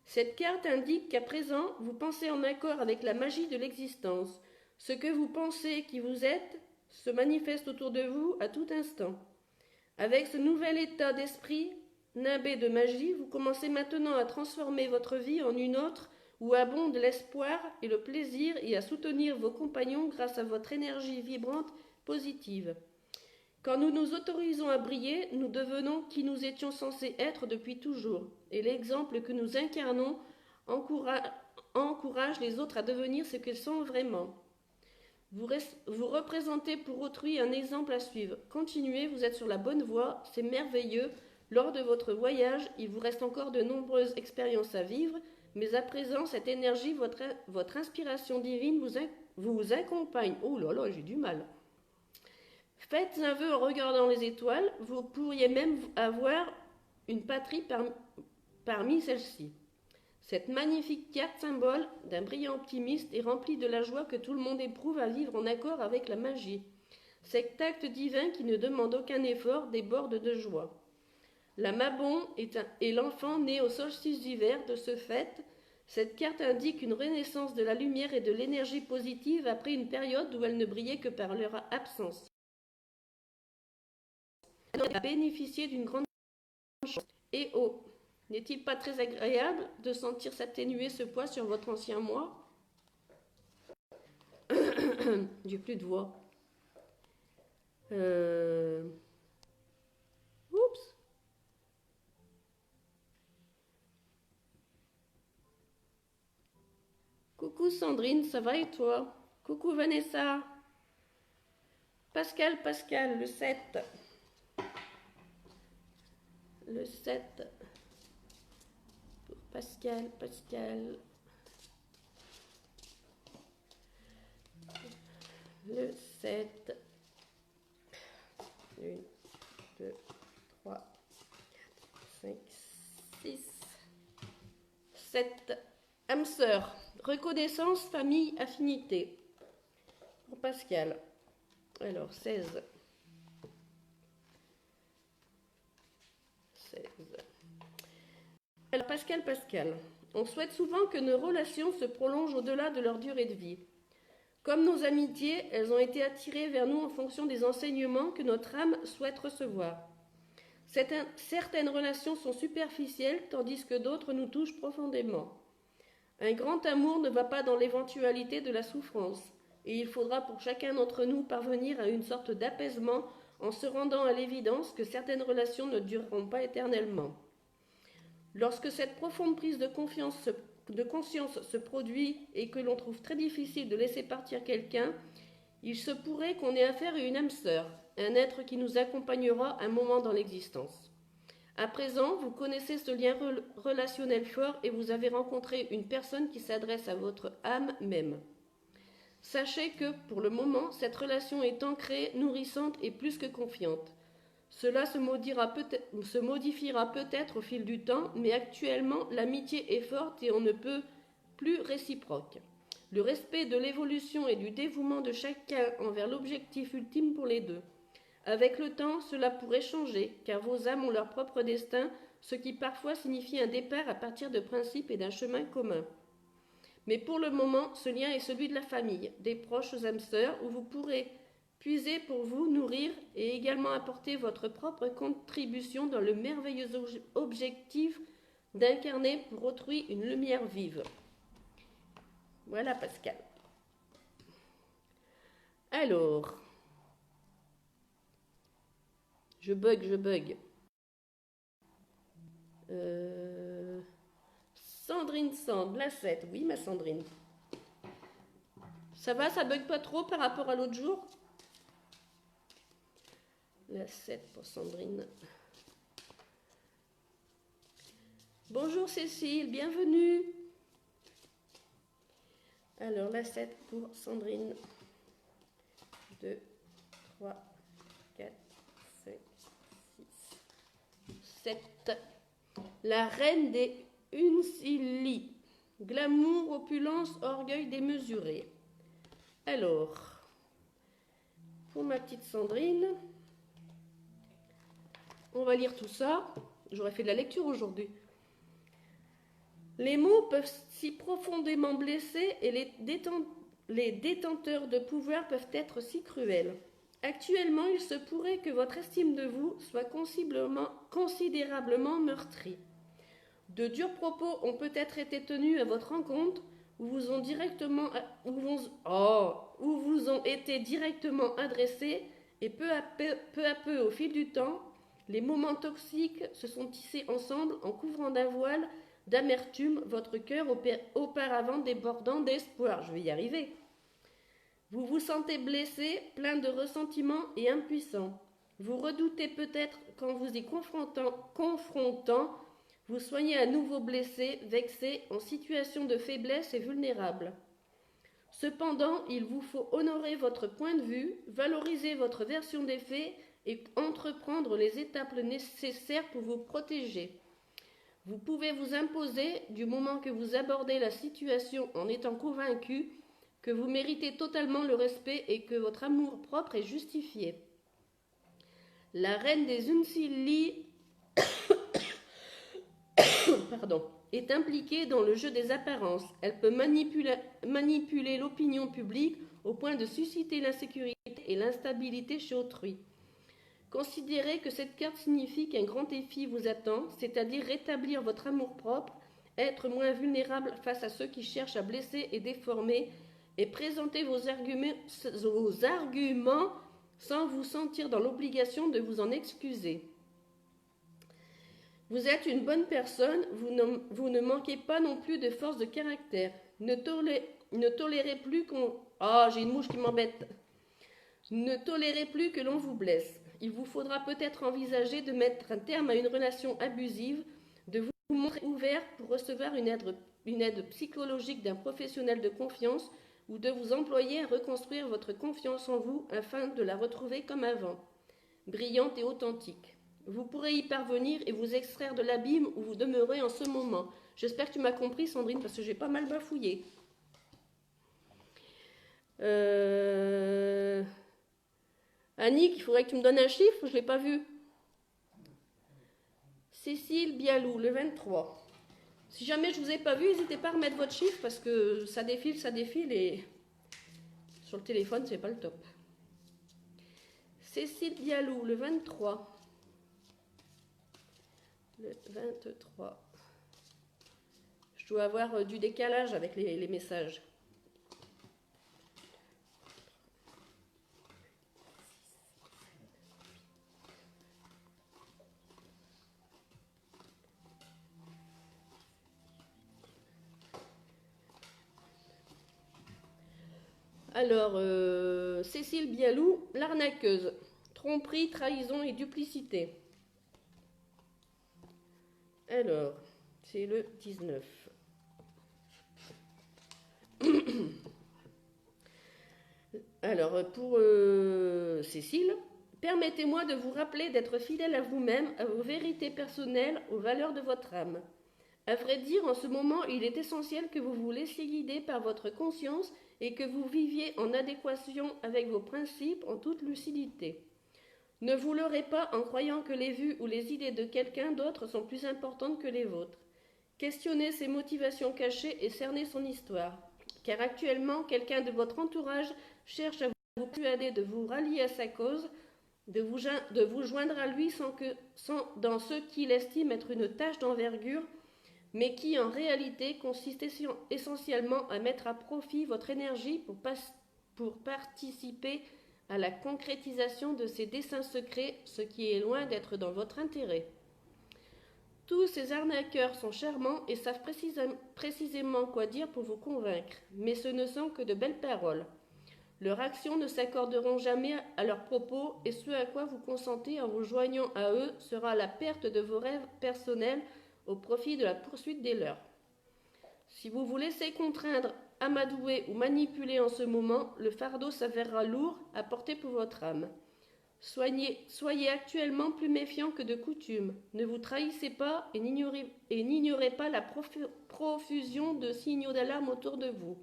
Cette carte indique qu'à présent, vous pensez en accord avec la magie de l'existence. Ce que vous pensez qui vous êtes se manifeste autour de vous à tout instant. Avec ce nouvel état d'esprit, nimbé de magie, vous commencez maintenant à transformer votre vie en une autre où abonde l'espoir et le plaisir et à soutenir vos compagnons grâce à votre énergie vibrante positive. Quand nous nous autorisons à briller, nous devenons qui nous étions censés être depuis toujours, et l'exemple que nous incarnons encourage les autres à devenir ce qu'ils sont vraiment. Vous représentez pour autrui un exemple à suivre. Continuez, vous êtes sur la bonne voie, c'est merveilleux. Lors de votre voyage, il vous reste encore de nombreuses expériences à vivre, mais à présent, cette énergie, votre inspiration divine vous accompagne. Oh là là, j'ai du mal. Faites un vœu en regardant les étoiles, vous pourriez même avoir une patrie parmi celles-ci. Cette magnifique carte symbole d'un brillant optimiste est remplie de la joie que tout le monde éprouve à vivre en accord avec la magie. Cet acte divin qui ne demande aucun effort déborde de joie. La Mabon est l'enfant né au solstice d'hiver. De ce fait, cette carte indique une renaissance de la lumière et de l'énergie positive après une période où elle ne brillait que par leur absence. Elle a bénéficié d'une grande chance. Et oh, n'est-il pas très agréable de sentir s'atténuer ce poids sur votre ancien moi? J'ai plus de voix. Oups. Coucou Sandrine, ça va et toi? Coucou Vanessa. Pascal, le 7. Le 7. Pour Pascal. Le 7. 1, 2, 3, 4, 5, 6, 7. Âme sœur. Reconnaissance, famille, affinité. Pour Pascal. Alors, 16. 16. Alors, Pascal. On souhaite souvent que nos relations se prolongent au-delà de leur durée de vie. Comme nos amitiés, elles ont été attirées vers nous en fonction des enseignements que notre âme souhaite recevoir. Certaines relations sont superficielles, tandis que d'autres nous touchent profondément. Un grand amour ne va pas dans l'éventualité de la souffrance, et il faudra pour chacun d'entre nous parvenir à une sorte d'apaisement en se rendant à l'évidence que certaines relations ne dureront pas éternellement. Lorsque cette profonde prise de conscience se produit et que l'on trouve très difficile de laisser partir quelqu'un, il se pourrait qu'on ait affaire à une âme sœur, un être qui nous accompagnera un moment dans l'existence. À présent, vous connaissez ce lien relationnel fort et vous avez rencontré une personne qui s'adresse à votre âme même. Sachez que, pour le moment, cette relation est ancrée, nourrissante et plus que confiante. Cela se modifiera peut-être au fil du temps, mais actuellement, l'amitié est forte et on ne peut plus réciproque. Le respect de l'évolution et du dévouement de chacun envers l'objectif ultime pour les deux. Avec le temps, cela pourrait changer, car vos âmes ont leur propre destin, ce qui parfois signifie un départ à partir de principes et d'un chemin commun. Mais pour le moment, ce lien est celui de la famille, des proches âmes sœurs, où vous pourrez puiser pour vous nourrir et également apporter votre propre contribution dans le merveilleux objectif d'incarner pour autrui une lumière vive. Voilà Pascal. Alors, je bug. Sandrine Sand, la 7. Oui, ma Sandrine. Ça va, ça bug pas trop par rapport à l'autre jour? La 7 pour Sandrine. Bonjour Cécile, bienvenue. Alors, la 7 pour Sandrine. 2, 3, 4, 5, 6, 7. La reine des Unsili. Glamour, opulence, orgueil démesuré. Alors, pour ma petite Sandrine, on va lire tout ça. J'aurais fait de la lecture aujourd'hui. Les mots peuvent si profondément blesser et les détenteurs de pouvoir peuvent être si cruels. Actuellement, il se pourrait que votre estime de vous soit considérablement meurtrie. De durs propos ont peut-être été tenus à votre encontre ou vous ont été directement adressés et peu à peu, au fil du temps, les moments toxiques se sont tissés ensemble en couvrant d'un voile d'amertume votre cœur auparavant débordant d'espoir. Je vais y arriver. Vous vous sentez blessé, plein de ressentiment et impuissant. Vous redoutez peut-être qu'en vous y confrontant, vous soyez à nouveau blessé, vexé, en situation de faiblesse et vulnérable. Cependant, il vous faut honorer votre point de vue, valoriser votre version des faits et entreprendre les étapes nécessaires pour vous protéger. Vous pouvez vous imposer du moment que vous abordez la situation en étant convaincu que vous méritez totalement le respect et que votre amour-propre est justifié. La reine des Unsilli est impliquée dans le jeu des apparences. Elle peut manipuler l'opinion publique au point de susciter l'insécurité et l'instabilité chez autrui. Considérez que cette carte signifie qu'un grand défi vous attend, c'est-à-dire rétablir votre amour-propre, être moins vulnérable face à ceux qui cherchent à blesser et déformer, et présenter vos arguments sans vous sentir dans l'obligation de vous en excuser. Vous êtes une bonne personne, vous ne manquez pas non plus de force de caractère. Ne tolérez plus qu'on... Ah, j'ai une mouche qui m'embête. Ne tolérez plus que l'on vous blesse. Il vous faudra peut-être envisager de mettre un terme à une relation abusive, de vous montrer ouvert pour recevoir une aide psychologique d'un professionnel de confiance ou de vous employer à reconstruire votre confiance en vous afin de la retrouver comme avant, brillante et authentique. Vous pourrez y parvenir et vous extraire de l'abîme où vous demeurez en ce moment. J'espère que tu m'as compris, Sandrine, parce que j'ai pas mal bafouillé. Annick, il faudrait que tu me donnes un chiffre, je ne l'ai pas vu. Cécile Bialou, le 23. Si jamais je ne vous ai pas vu, n'hésitez pas à remettre votre chiffre parce que ça défile et sur le téléphone, c'est pas le top. Cécile Bialou, le 23. Le 23. Je dois avoir du décalage avec les messages. Alors, Cécile Bialou, l'arnaqueuse. Tromperie, trahison et duplicité. Alors, c'est le 19. Alors, pour Cécile, permettez-moi de vous rappeler d'être fidèle à vous-même, à vos vérités personnelles, aux valeurs de votre âme. À vrai dire, en ce moment, il est essentiel que vous vous laissiez guider par votre conscience et que vous viviez en adéquation avec vos principes en toute lucidité. Ne vous leurrez pas en croyant que les vues ou les idées de quelqu'un d'autre sont plus importantes que les vôtres. Questionnez ses motivations cachées et cernez son histoire. Car actuellement, quelqu'un de votre entourage cherche à vous persuader de vous rallier à sa cause, de vous joindre à lui dans ce qu'il estime être une tâche d'envergure, mais qui en réalité consiste essentiellement à mettre à profit votre énergie pour participer à la concrétisation de ses desseins secrets, ce qui est loin d'être dans votre intérêt. Tous ces arnaqueurs sont charmants et savent précisément quoi dire pour vous convaincre, mais ce ne sont que de belles paroles. Leurs actions ne s'accorderont jamais à leurs propos et ce à quoi vous consentez en vous joignant à eux sera la perte de vos rêves personnels au profit de la poursuite des leurs. Si vous vous laissez contraindre, amadouer ou manipuler en ce moment, le fardeau s'avérera lourd à porter pour votre âme. Soyez actuellement plus méfiant que de coutume. Ne vous trahissez pas et n'ignorez pas la profusion de signaux d'alarme autour de vous.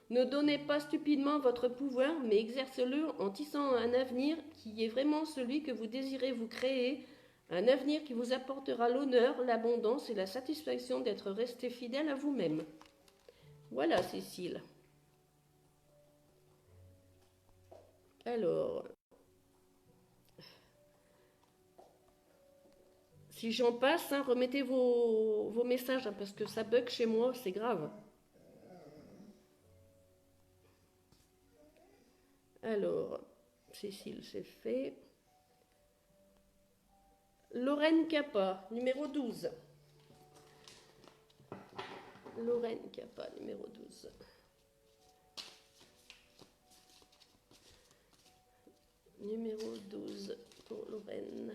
Ne donnez pas stupidement votre pouvoir, mais exercez-le en tissant un avenir qui est vraiment celui que vous désirez vous créer, un avenir qui vous apportera l'honneur, l'abondance et la satisfaction d'être resté fidèle à vous-même. Voilà, Cécile. Alors, si j'en passe, remettez vos messages, parce que ça bug chez moi, c'est grave. Alors, Cécile, c'est fait. Lorraine Capa, numéro 12. Lorraine Capa, numéro 12. Numéro 12 pour Lorraine.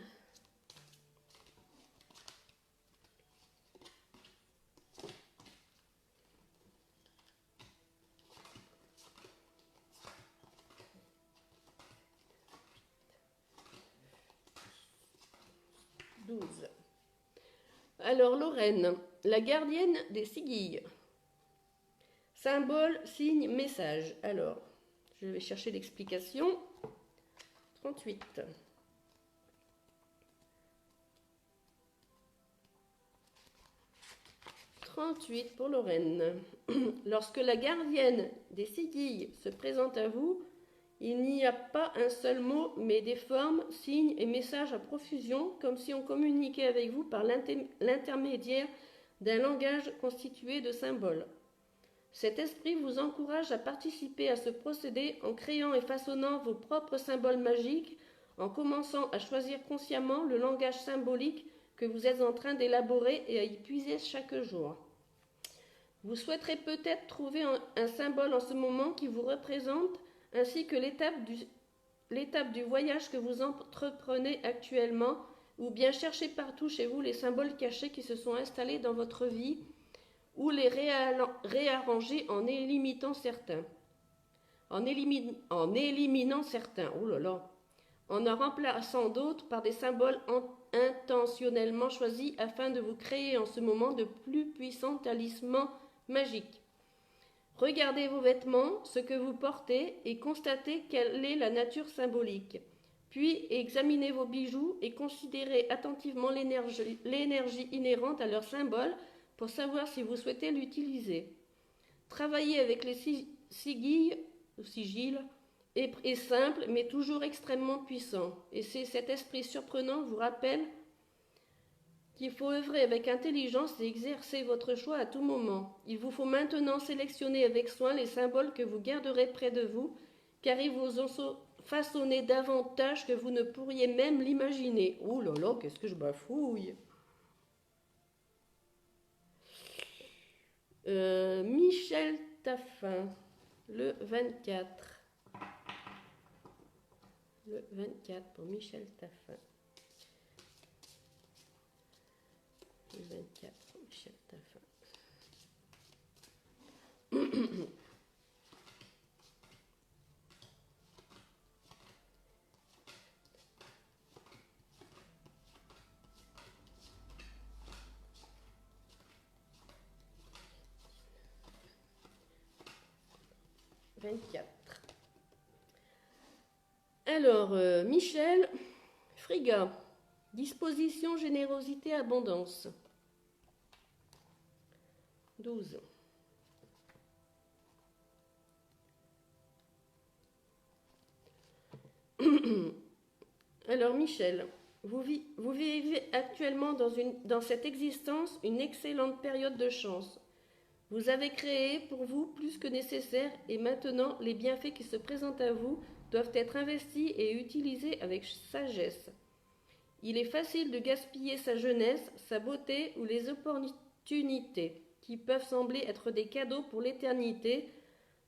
Alors Lorraine, la gardienne des ciguilles. Symbole, signe, message. Alors, je vais chercher l'explication. 38. Pour Lorraine. Lorsque la gardienne des ciguilles se présente à vous, il n'y a pas un seul mot, mais des formes, signes et messages à profusion, comme si on communiquait avec vous par l'intermédiaire d'un langage constitué de symboles. Cet esprit vous encourage à participer à ce procédé en créant et façonnant vos propres symboles magiques, en commençant à choisir consciemment le langage symbolique que vous êtes en train d'élaborer et à y puiser chaque jour. Vous souhaiterez peut-être trouver un symbole en ce moment qui vous représente, ainsi que l'étape du voyage que vous entreprenez actuellement, ou bien chercher partout chez vous les symboles cachés qui se sont installés dans votre vie, ou les réarranger en éliminant certains. En éliminant certains, en en remplaçant d'autres par des symboles intentionnellement choisis afin de vous créer en ce moment de plus puissants talismans magiques. Regardez vos vêtements, ce que vous portez, et constatez quelle est la nature symbolique. Puis examinez vos bijoux et considérez attentivement l'énergie inhérente à leur symbole pour savoir si vous souhaitez l'utiliser. Travailler avec les sigilles est simple, mais toujours extrêmement puissant. Et cet esprit surprenant vous rappelle qu'il faut œuvrer avec intelligence et exercer votre choix à tout moment. Il vous faut maintenant sélectionner avec soin les symboles que vous garderez près de vous, car ils vous ont façonné davantage que vous ne pourriez même l'imaginer. Oh là là, qu'est-ce que je bafouille! Michel Taffin, le 24. Le 24 pour Michel Taffin. Le 24 pour Michel Taffin. 24. Alors, Michel, Friga, disposition, générosité, abondance. 12. Alors, Michel, vous vivez actuellement dans cette existence une excellente période de chance. Vous avez créé pour vous plus que nécessaire et maintenant les bienfaits qui se présentent à vous doivent être investis et utilisés avec sagesse. Il est facile de gaspiller sa jeunesse, sa beauté ou les opportunités qui peuvent sembler être des cadeaux pour l'éternité.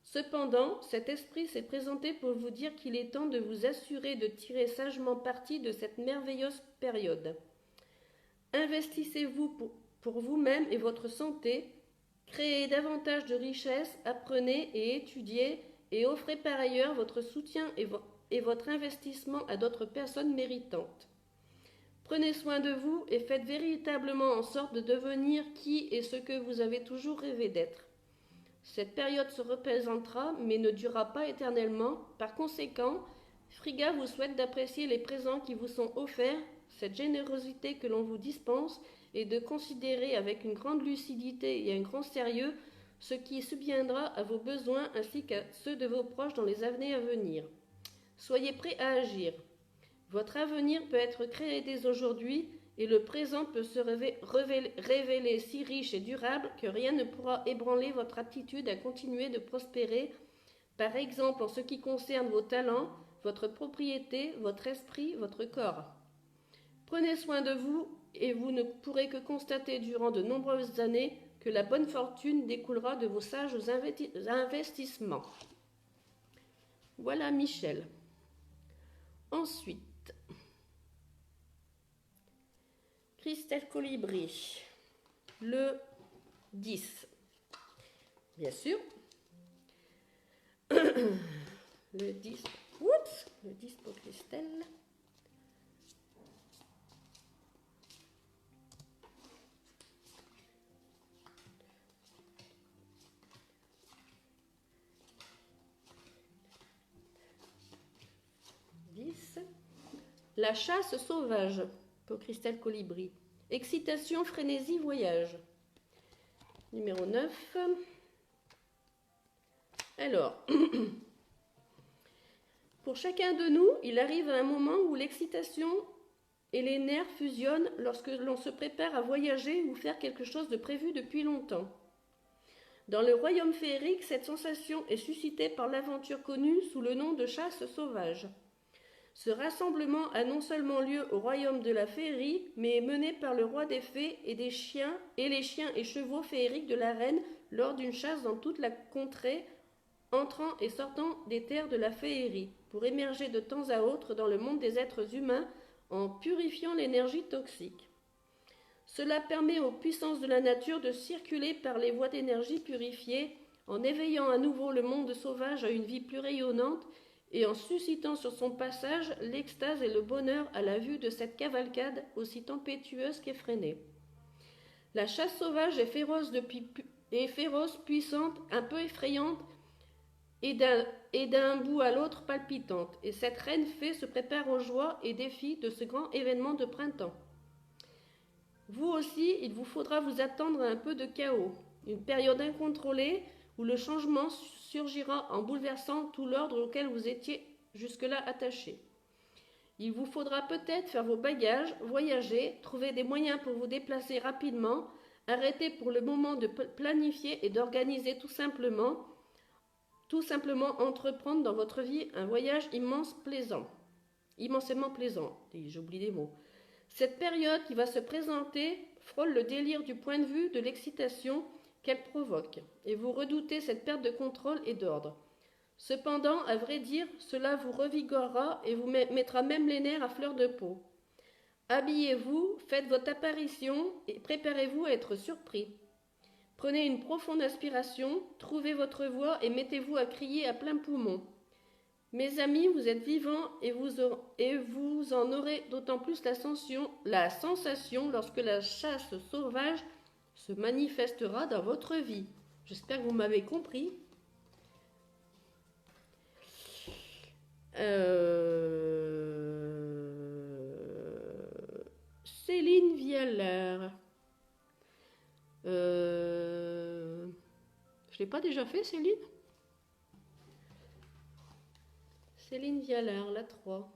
Cependant, cet esprit s'est présenté pour vous dire qu'il est temps de vous assurer de tirer sagement parti de cette merveilleuse période. Investissez-vous pour vous-même et votre santé. Créez davantage de richesses, apprenez et étudiez, et offrez par ailleurs votre soutien et votre investissement à d'autres personnes méritantes. Prenez soin de vous et faites véritablement en sorte de devenir qui et ce que vous avez toujours rêvé d'être. Cette période se représentera, mais ne durera pas éternellement. Par conséquent, Friga vous souhaite d'apprécier les présents qui vous sont offerts, cette générosité que l'on vous dispense, et de considérer avec une grande lucidité et un grand sérieux ce qui subviendra à vos besoins ainsi qu'à ceux de vos proches dans les années à venir. Soyez prêts à agir. Votre avenir peut être créé dès aujourd'hui et le présent peut se révéler si riche et durable que rien ne pourra ébranler votre aptitude à continuer de prospérer, par exemple en ce qui concerne vos talents, votre propriété, votre esprit, votre corps. Prenez soin de vous et vous ne pourrez que constater durant de nombreuses années que la bonne fortune découlera de vos sages investissements. Voilà Michel. Ensuite, Christelle Colibri, le 10. Bien sûr. Le 10. Oups, le 10 pour Christelle. La chasse sauvage pour Christelle Colibri. Excitation, frénésie, voyage. Numéro 9. Alors, pour chacun de nous, il arrive à un moment où l'excitation et les nerfs fusionnent lorsque l'on se prépare à voyager ou faire quelque chose de prévu depuis longtemps. Dans le royaume féerique, cette sensation est suscitée par l'aventure connue sous le nom de chasse sauvage. Ce rassemblement a non seulement lieu au royaume de la féerie, mais est mené par le roi des fées et les chiens et chevaux féeriques de la reine lors d'une chasse dans toute la contrée, entrant et sortant des terres de la féerie, pour émerger de temps à autre dans le monde des êtres humains en purifiant l'énergie toxique. Cela permet aux puissances de la nature de circuler par les voies d'énergie purifiées, en éveillant à nouveau le monde sauvage à une vie plus rayonnante et en suscitant sur son passage l'extase et le bonheur à la vue de cette cavalcade aussi tempétueuse qu'effrénée. La chasse sauvage est féroce, puissante, un peu effrayante et d'un bout à l'autre palpitante, et cette reine fée se prépare aux joies et défis de ce grand événement de printemps. Vous aussi, il vous faudra vous attendre à un peu de chaos, une période incontrôlée où le changement surgira en bouleversant tout l'ordre auquel vous étiez jusque-là attaché. Il vous faudra peut-être faire vos bagages, voyager, trouver des moyens pour vous déplacer rapidement, arrêter pour le moment de planifier et d'organiser tout simplement entreprendre dans votre vie un voyage immensément plaisant. J'oublie des mots. Cette période qui va se présenter frôle le délire du point de vue de l'excitation qu'elle provoque, et vous redoutez cette perte de contrôle et d'ordre. Cependant, à vrai dire, cela vous revigorera et vous mettra même les nerfs à fleur de peau. Habillez-vous, faites votre apparition et préparez-vous à être surpris. Prenez une profonde inspiration, trouvez votre voix et mettez-vous à crier à plein poumon. Mes amis, vous êtes vivants et vous en aurez d'autant plus la sensation lorsque la chasse sauvage se manifestera dans votre vie. J'espère que vous m'avez compris. Céline Vialer. Je l'ai pas déjà fait, Céline? Céline Vialer, la 3.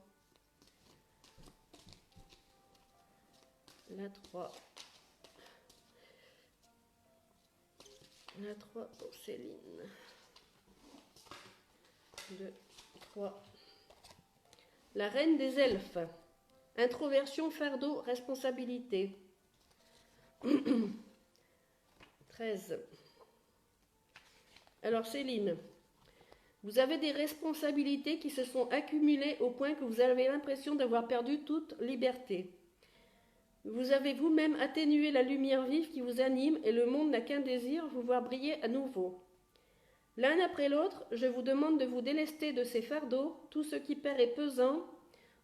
La 3. La 3 pour Céline. 2, 3. La reine des elfes. Introversion, fardeau, responsabilité. 13. Alors Céline, vous avez des responsabilités qui se sont accumulées au point que vous avez l'impression d'avoir perdu toute liberté. Vous avez vous-même atténué la lumière vive qui vous anime et le monde n'a qu'un désir, vous voir briller à nouveau. L'un après l'autre, je vous demande de vous délester de ces fardeaux, tout ce qui perd et pesant,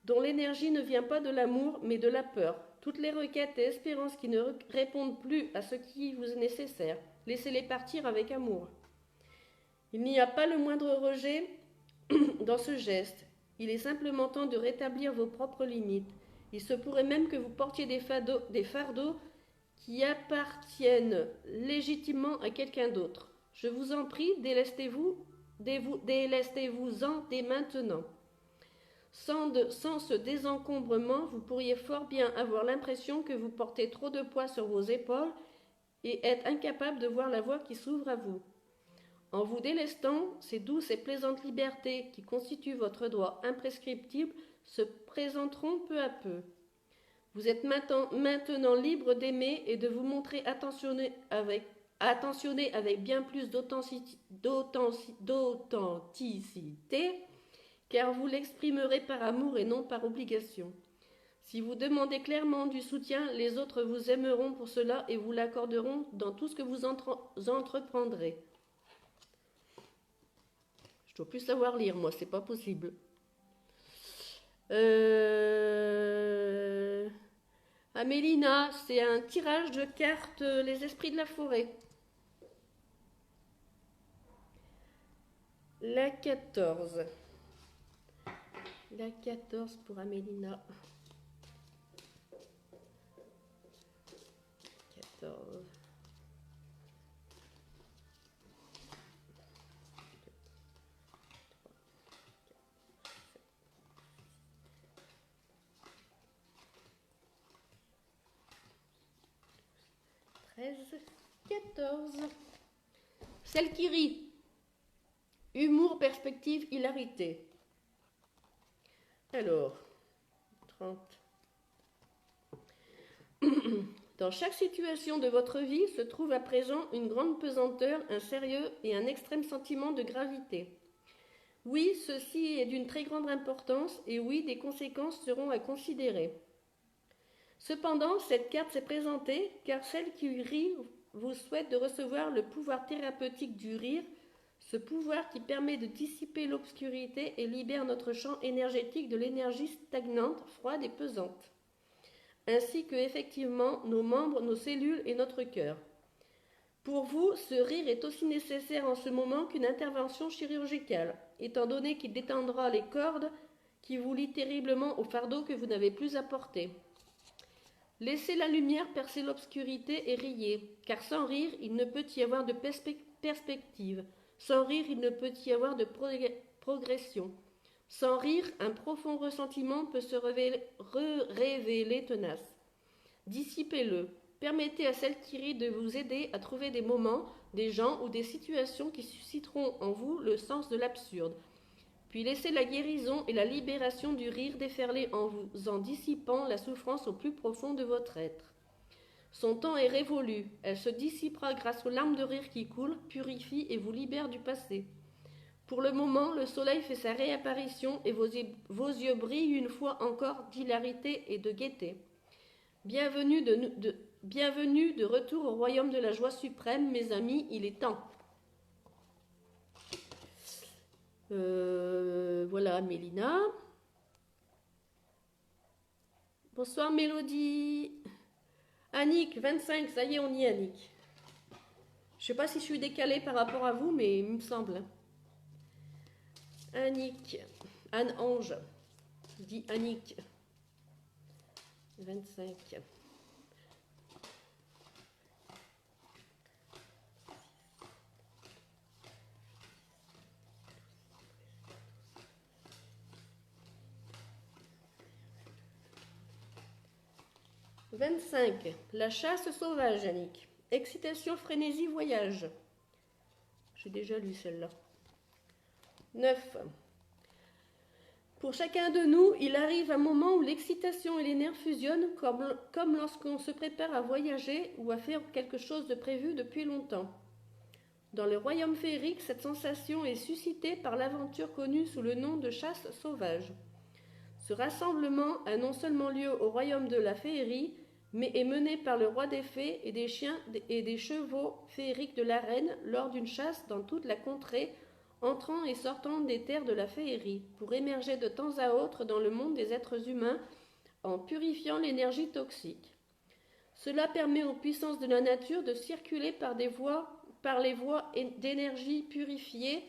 dont l'énergie ne vient pas de l'amour mais de la peur. Toutes les requêtes et espérances qui ne répondent plus à ce qui vous est nécessaire, laissez-les partir avec amour. Il n'y a pas le moindre rejet dans ce geste. Il est simplement temps de rétablir vos propres limites. Il se pourrait même que vous portiez des fardeaux qui appartiennent légitimement à quelqu'un d'autre. Je vous en prie, délestez-vous-en dès maintenant. Sans ce désencombrement, vous pourriez fort bien avoir l'impression que vous portez trop de poids sur vos épaules et être incapable de voir la voie qui s'ouvre à vous. En vous délestant, ces douces et plaisantes libertés qui constituent votre droit imprescriptible se présenteront peu à peu. Vous êtes maintenant libre d'aimer et de vous montrer attentionné avec bien plus d'authenticité car vous l'exprimerez par amour et non par obligation. Si vous demandez clairement du soutien, les autres vous aimeront pour cela et vous l'accorderont dans tout ce que vous entreprendrez. Je dois plus savoir lire, moi, c'est pas possible. Amélina, c'est un tirage de cartes Les Esprits de la Forêt. La 14. La 14 pour Amélina. 14. 13, 14. Celle qui rit. Humour, perspective, hilarité. Alors, 30. Dans chaque situation de votre vie se trouve à présent une grande pesanteur, un sérieux et un extrême sentiment de gravité. Oui, ceci est d'une très grande importance et oui, des conséquences seront à considérer. Cependant, cette carte s'est présentée car celle qui rit vous souhaite de recevoir le pouvoir thérapeutique du rire, ce pouvoir qui permet de dissiper l'obscurité et libère notre champ énergétique de l'énergie stagnante, froide et pesante, ainsi que effectivement nos membres, nos cellules et notre cœur. Pour vous, ce rire est aussi nécessaire en ce moment qu'une intervention chirurgicale, étant donné qu'il détendra les cordes qui vous lient terriblement au fardeau que vous n'avez plus à porter. Laissez la lumière percer l'obscurité et riez, car sans rire, il ne peut y avoir de perspective. Sans rire, il ne peut y avoir de progression. Sans rire, un profond ressentiment peut se révéler tenace. Dissipez-le. Permettez à celle qui rit de vous aider à trouver des moments, des gens ou des situations qui susciteront en vous le sens de l'absurde. Puis laissez la guérison et la libération du rire déferler en vous, en dissipant la souffrance au plus profond de votre être. Son temps est révolu, elle se dissipera grâce aux larmes de rire qui coulent, purifient et vous libèrent du passé. Pour le moment, le soleil fait sa réapparition et vos yeux brillent une fois encore d'hilarité et de gaieté. Bienvenue de retour au royaume de la joie suprême, mes amis, il est temps. Voilà, Mélina. Bonsoir, Mélodie. Annick, 25, ça y est, on y est, Annick. Je sais pas si je suis décalée par rapport à vous, mais il me semble. Annick, Anne-Ange, je dis Annick, 25. « 25. La chasse sauvage, Annick. Excitation, frénésie, voyage. » J'ai déjà lu celle-là. 9. Pour chacun de nous, il arrive un moment où l'excitation et les nerfs fusionnent comme lorsqu'on se prépare à voyager ou à faire quelque chose de prévu depuis longtemps. Dans le royaume féerique, cette sensation est suscitée par l'aventure connue sous le nom de chasse sauvage. Ce rassemblement a non seulement lieu au royaume de la féerie, mais est mené par le roi des fées et des chiens et des chevaux féeriques de la reine lors d'une chasse dans toute la contrée, entrant et sortant des terres de la féerie, pour émerger de temps à autre dans le monde des êtres humains en purifiant l'énergie toxique. Cela permet aux puissances de la nature de circuler par les voies d'énergie purifiées,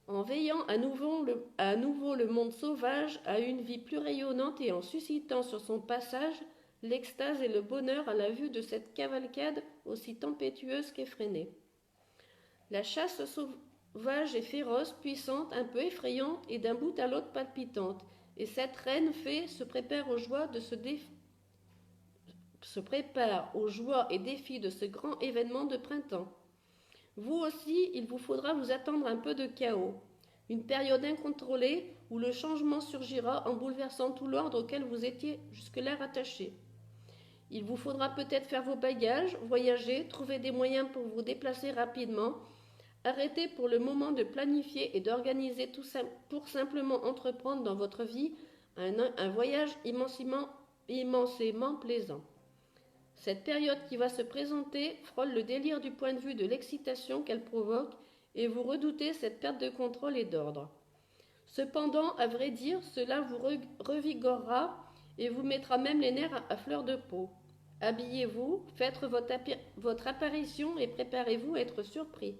en veillant à nouveau le monde sauvage à une vie plus rayonnante et en suscitant sur son passage l'extase et le bonheur à la vue de cette cavalcade aussi tempétueuse qu'effrénée. La chasse sauvage et féroce, puissante, un peu effrayante et d'un bout à l'autre palpitante, et cette reine fée se prépare aux joies et défis de ce grand événement de printemps. Vous aussi, il vous faudra vous attendre un peu de chaos, une période incontrôlée où le changement surgira en bouleversant tout l'ordre auquel vous étiez jusque-là rattaché. Il vous faudra peut-être faire vos bagages, voyager, trouver des moyens pour vous déplacer rapidement, Arrêtez pour le moment de planifier et d'organiser tout ça pour simplement entreprendre dans votre vie un voyage immensément plaisant. Cette période qui va se présenter frôle le délire du point de vue de l'excitation qu'elle provoque et vous redoutez cette perte de contrôle et d'ordre. Cependant, à vrai dire, cela vous revigorera et vous mettra même les nerfs à fleur de peau. Habillez-vous, faites votre apparition et préparez-vous à être surpris.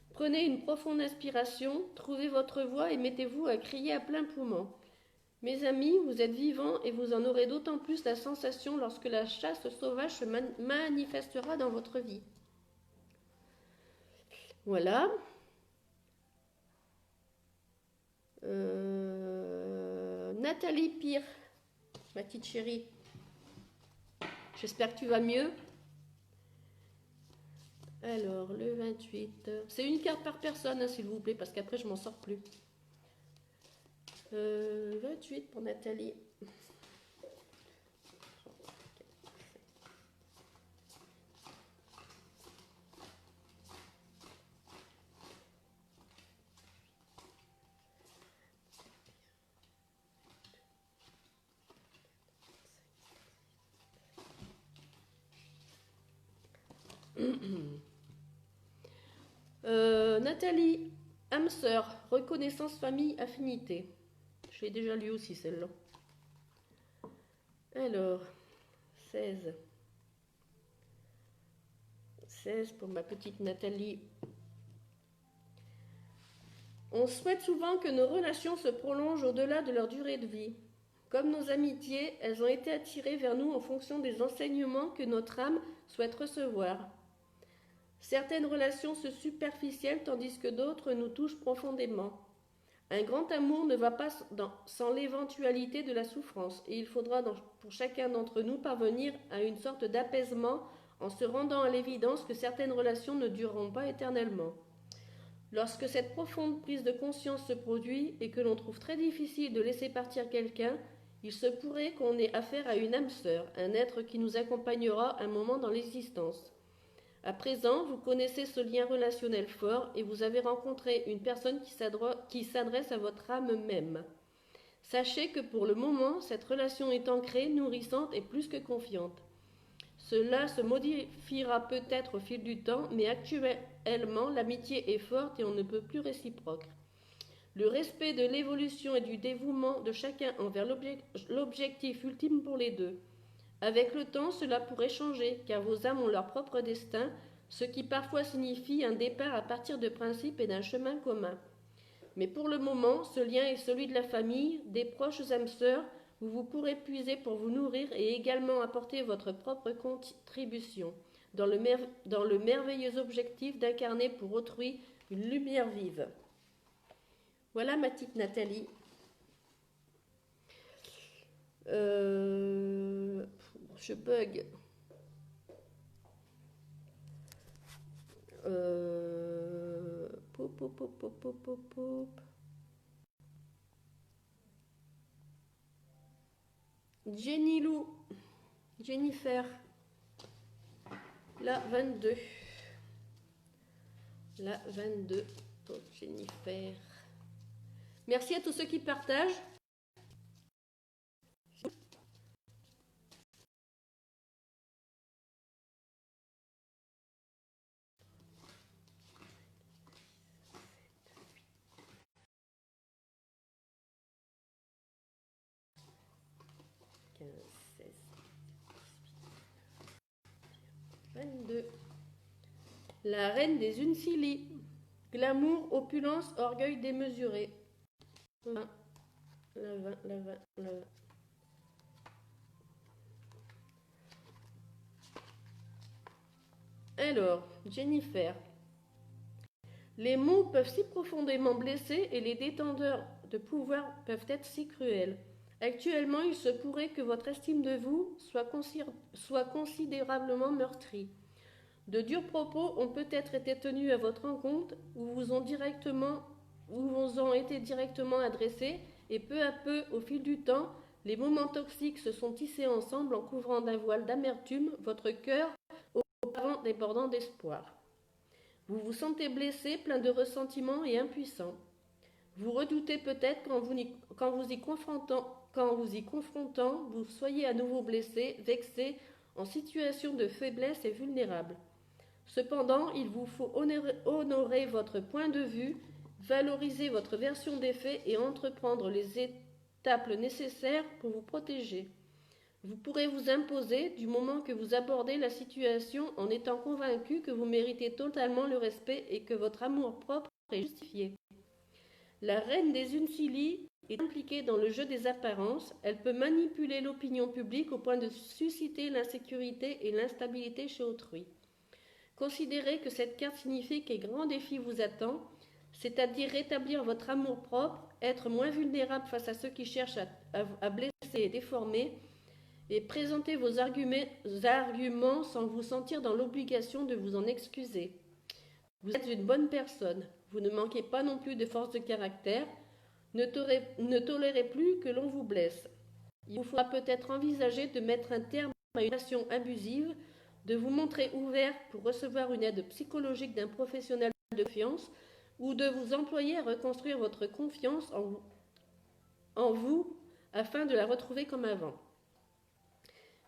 Prenez une profonde inspiration, trouvez votre voix et mettez-vous à crier à plein poumon. Mes amis, vous êtes vivants et vous en aurez d'autant plus la sensation lorsque la chasse sauvage se manifestera dans votre vie. Voilà. Nathalie Pire, ma petite chérie. J'espère que tu vas mieux. Alors, le 28. C'est une carte par personne, hein, s'il vous plaît, parce qu'après, je m'en sors plus. 28 pour Nathalie. Nathalie, âme sœur, reconnaissance, famille, affinité. Je l'ai déjà lu aussi celle-là. Alors, 16. 16 pour ma petite Nathalie. On souhaite souvent que nos relations se prolongent au-delà de leur durée de vie. Comme nos amitiés, elles ont été attirées vers nous en fonction des enseignements que notre âme souhaite recevoir. Certaines relations sont superficielles tandis que d'autres nous touchent profondément. Un grand amour ne va pas sans l'éventualité de la souffrance et il faudra pour chacun d'entre nous parvenir à une sorte d'apaisement en se rendant à l'évidence que certaines relations ne dureront pas éternellement. Lorsque cette profonde prise de conscience se produit et que l'on trouve très difficile de laisser partir quelqu'un, il se pourrait qu'on ait affaire à une âme sœur, un être qui nous accompagnera un moment dans l'existence. À présent, vous connaissez ce lien relationnel fort et vous avez rencontré une personne qui s'adresse à votre âme même. Sachez que pour le moment, cette relation est ancrée, nourrissante et plus que confiante. Cela se modifiera peut-être au fil du temps, mais actuellement, l'amitié est forte et on ne peut plus réciproque. Le respect de l'évolution et du dévouement de chacun envers l'objectif ultime pour les deux. Avec le temps, cela pourrait changer, car vos âmes ont leur propre destin, ce qui parfois signifie un départ à partir de principes et d'un chemin commun. Mais pour le moment, ce lien est celui de la famille, des proches âmes sœurs, où vous pourrez puiser pour vous nourrir et également apporter votre propre contribution, dans le merveilleux objectif d'incarner pour autrui une lumière vive. Voilà ma petite Nathalie. Je bug. Jenny Lou, Jennifer, la 22. La 22 pour Jennifer. Merci à tous ceux qui partagent. La reine des Uncilis. Glamour, opulence, orgueil démesuré. La 20. Alors, Jennifer. Les mots peuvent si profondément blesser et les détenteurs de pouvoir peuvent être si cruels. Actuellement, il se pourrait que votre estime de vous soit considérablement meurtrie. De durs propos ont peut-être été tenus à votre encontre ou vous ont été directement adressés et peu à peu, au fil du temps, les moments toxiques se sont tissés ensemble en couvrant d'un voile d'amertume votre cœur auparavant débordant d'espoir. Vous vous sentez blessé, plein de ressentiment et impuissant. Vous redoutez peut-être qu'en vous y confrontant, vous soyez à nouveau blessé, vexé, en situation de faiblesse et vulnérable. Cependant, il vous faut honorer votre point de vue, valoriser votre version des faits et entreprendre les étapes nécessaires pour vous protéger. Vous pourrez vous imposer du moment que vous abordez la situation en étant convaincu que vous méritez totalement le respect et que votre amour-propre est justifié. La reine des Uncilis est impliquée dans le jeu des apparences. Elle peut manipuler l'opinion publique au point de susciter l'insécurité et l'instabilité chez autrui. Considérez que cette carte signifie qu'un grand défi vous attend, c'est-à-dire rétablir votre amour-propre, être moins vulnérable face à ceux qui cherchent à blesser et déformer, et présenter vos arguments sans vous sentir dans l'obligation de vous en excuser. Vous êtes une bonne personne, vous ne manquez pas non plus de force de caractère, ne tolérez plus que l'on vous blesse. Il vous faudra peut-être envisager de mettre un terme à une relation abusive, de vous montrer ouvert pour recevoir une aide psychologique d'un professionnel de confiance ou de vous employer à reconstruire votre confiance en vous afin de la retrouver comme avant.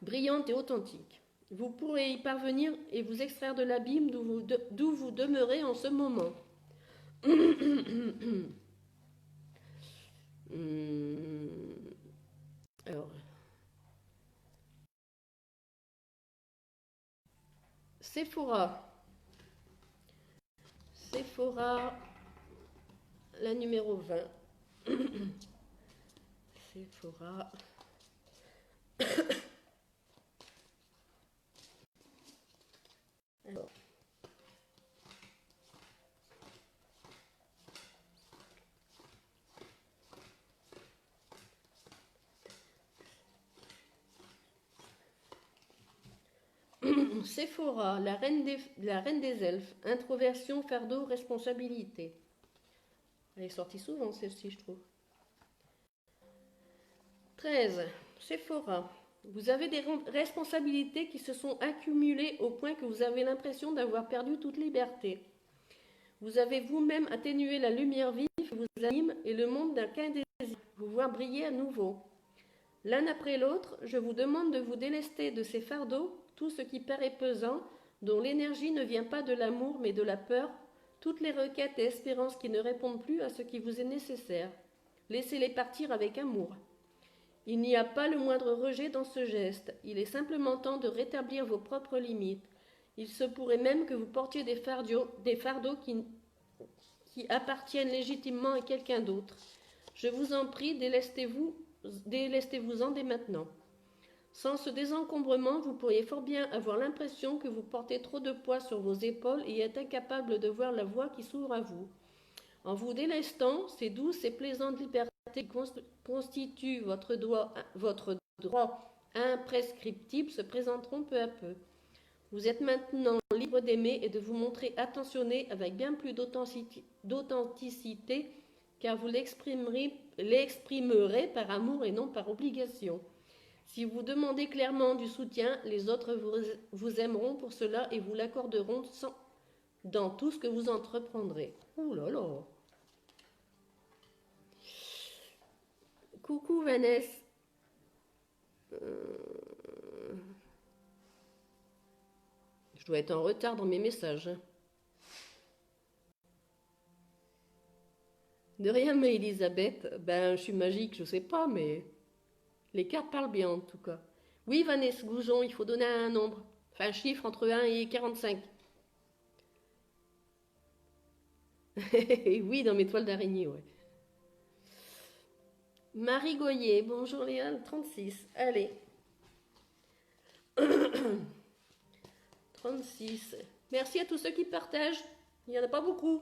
Brillante et authentique. Vous pourrez y parvenir et vous extraire de l'abîme d'où vous demeurez en ce moment. Alors, Sephora, la numéro 20. Sephora. Alors. Sephora, la reine des elfes, introversion, fardeau, responsabilité. Elle est sortie souvent celle-ci, je trouve. 13. Sephora, vous avez des responsabilités qui se sont accumulées au point que vous avez l'impression d'avoir perdu toute liberté. Vous avez vous-même atténué la lumière vive qui vous anime et le monde n'a qu'un désir, vous voir briller à nouveau. L'un après l'autre, je vous demande de vous délester de ces fardeaux, tout ce qui paraît pesant, dont l'énergie ne vient pas de l'amour mais de la peur, toutes les requêtes et espérances qui ne répondent plus à ce qui vous est nécessaire. Laissez-les partir avec amour. Il n'y a pas le moindre rejet dans ce geste, il est simplement temps de rétablir vos propres limites. Il se pourrait même que vous portiez des fardeaux qui appartiennent légitimement à quelqu'un d'autre. Je vous en prie, délestez-vous-en dès maintenant. Sans ce désencombrement, vous pourriez fort bien avoir l'impression que vous portez trop de poids sur vos épaules et êtes incapable de voir la voie qui s'ouvre à vous. En vous délestant, ces douces et plaisantes libertés qui constituent votre droit imprescriptible se présenteront peu à peu. Vous êtes maintenant libre d'aimer et de vous montrer attentionné avec bien plus d'authenticité, car vous l'exprimerez par amour et non par obligation. Si vous demandez clairement du soutien, les autres vous aimeront pour cela et vous l'accorderont dans tout ce que vous entreprendrez. Ouh là là! Coucou Vanessa. Je dois être en retard dans mes messages. De rien, mais Elisabeth, je suis magique, je sais pas, mais les cartes parlent bien en tout cas. Oui, Vanessa Goujon, il faut donner un nombre, enfin un chiffre entre 1 et 45. Oui, dans mes toiles d'araignée, ouais. Marie Goyer, bonjour Léa, 36. Allez. 36. Merci à tous ceux qui partagent. Il n'y en a pas beaucoup.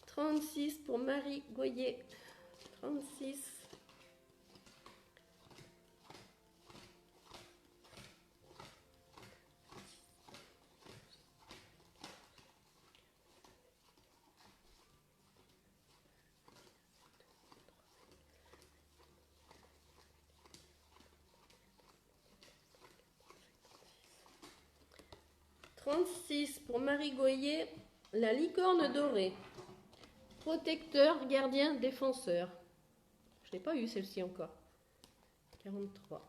« 36 pour Marie Goyer. 36. 36 pour Marie Goyer, la licorne dorée. Protecteur, gardien, défenseur. Je n'ai pas eu celle-ci encore. 43.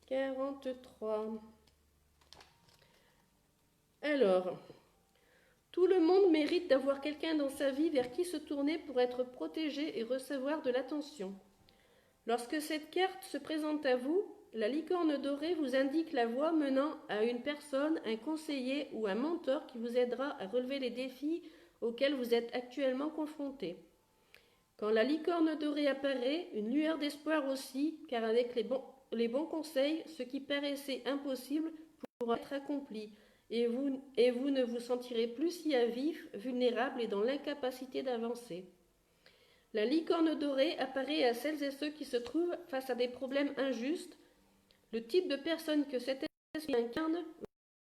43. Alors, tout le monde mérite d'avoir quelqu'un dans sa vie vers qui se tourner pour être protégé et recevoir de l'attention. Lorsque cette carte se présente à vous, la licorne dorée vous indique la voie menant à une personne, un conseiller ou un mentor qui vous aidera à relever les défis auxquels vous êtes actuellement confrontés. Quand la licorne dorée apparaît, une lueur d'espoir aussi, car avec les bons conseils, ce qui paraissait impossible pourra être accompli, et vous ne vous sentirez plus si à vif, vulnérable et dans l'incapacité d'avancer. La licorne dorée apparaît à celles et ceux qui se trouvent face à des problèmes injustes. Le type de personne que cet esprit incarne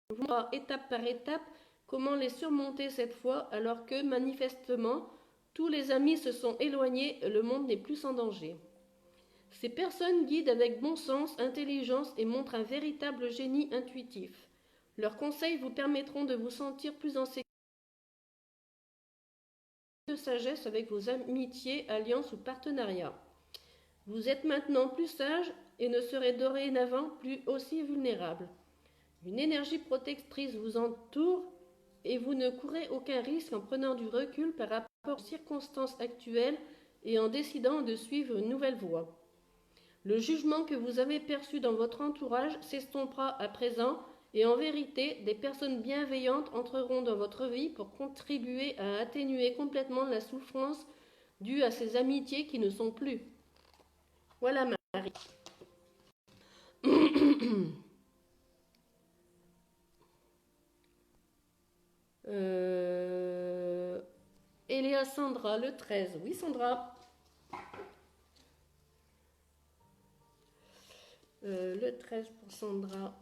vous montrera étape par étape comment les surmonter cette fois, alors que, manifestement, tous les amis se sont éloignés et le monde n'est plus sans danger. Ces personnes guident avec bon sens, intelligence et montrent un véritable génie intuitif. Leurs conseils vous permettront de vous sentir plus en sécurité de sagesse avec vos amitiés, alliances ou partenariats. Vous êtes maintenant plus sage et ne serez dorénavant plus aussi vulnérable. Une énergie protectrice vous entoure et vous ne courez aucun risque en prenant du recul par rapport aux circonstances actuelles et en décidant de suivre une nouvelle voie. Le jugement que vous avez perçu dans votre entourage s'estompera à présent et en vérité, des personnes bienveillantes entreront dans votre vie pour contribuer à atténuer complètement la souffrance due à ces amitiés qui ne sont plus. Voilà Marie. Eléa Sandra, le 13. Oui Sandra. Le 13 pour Sandra.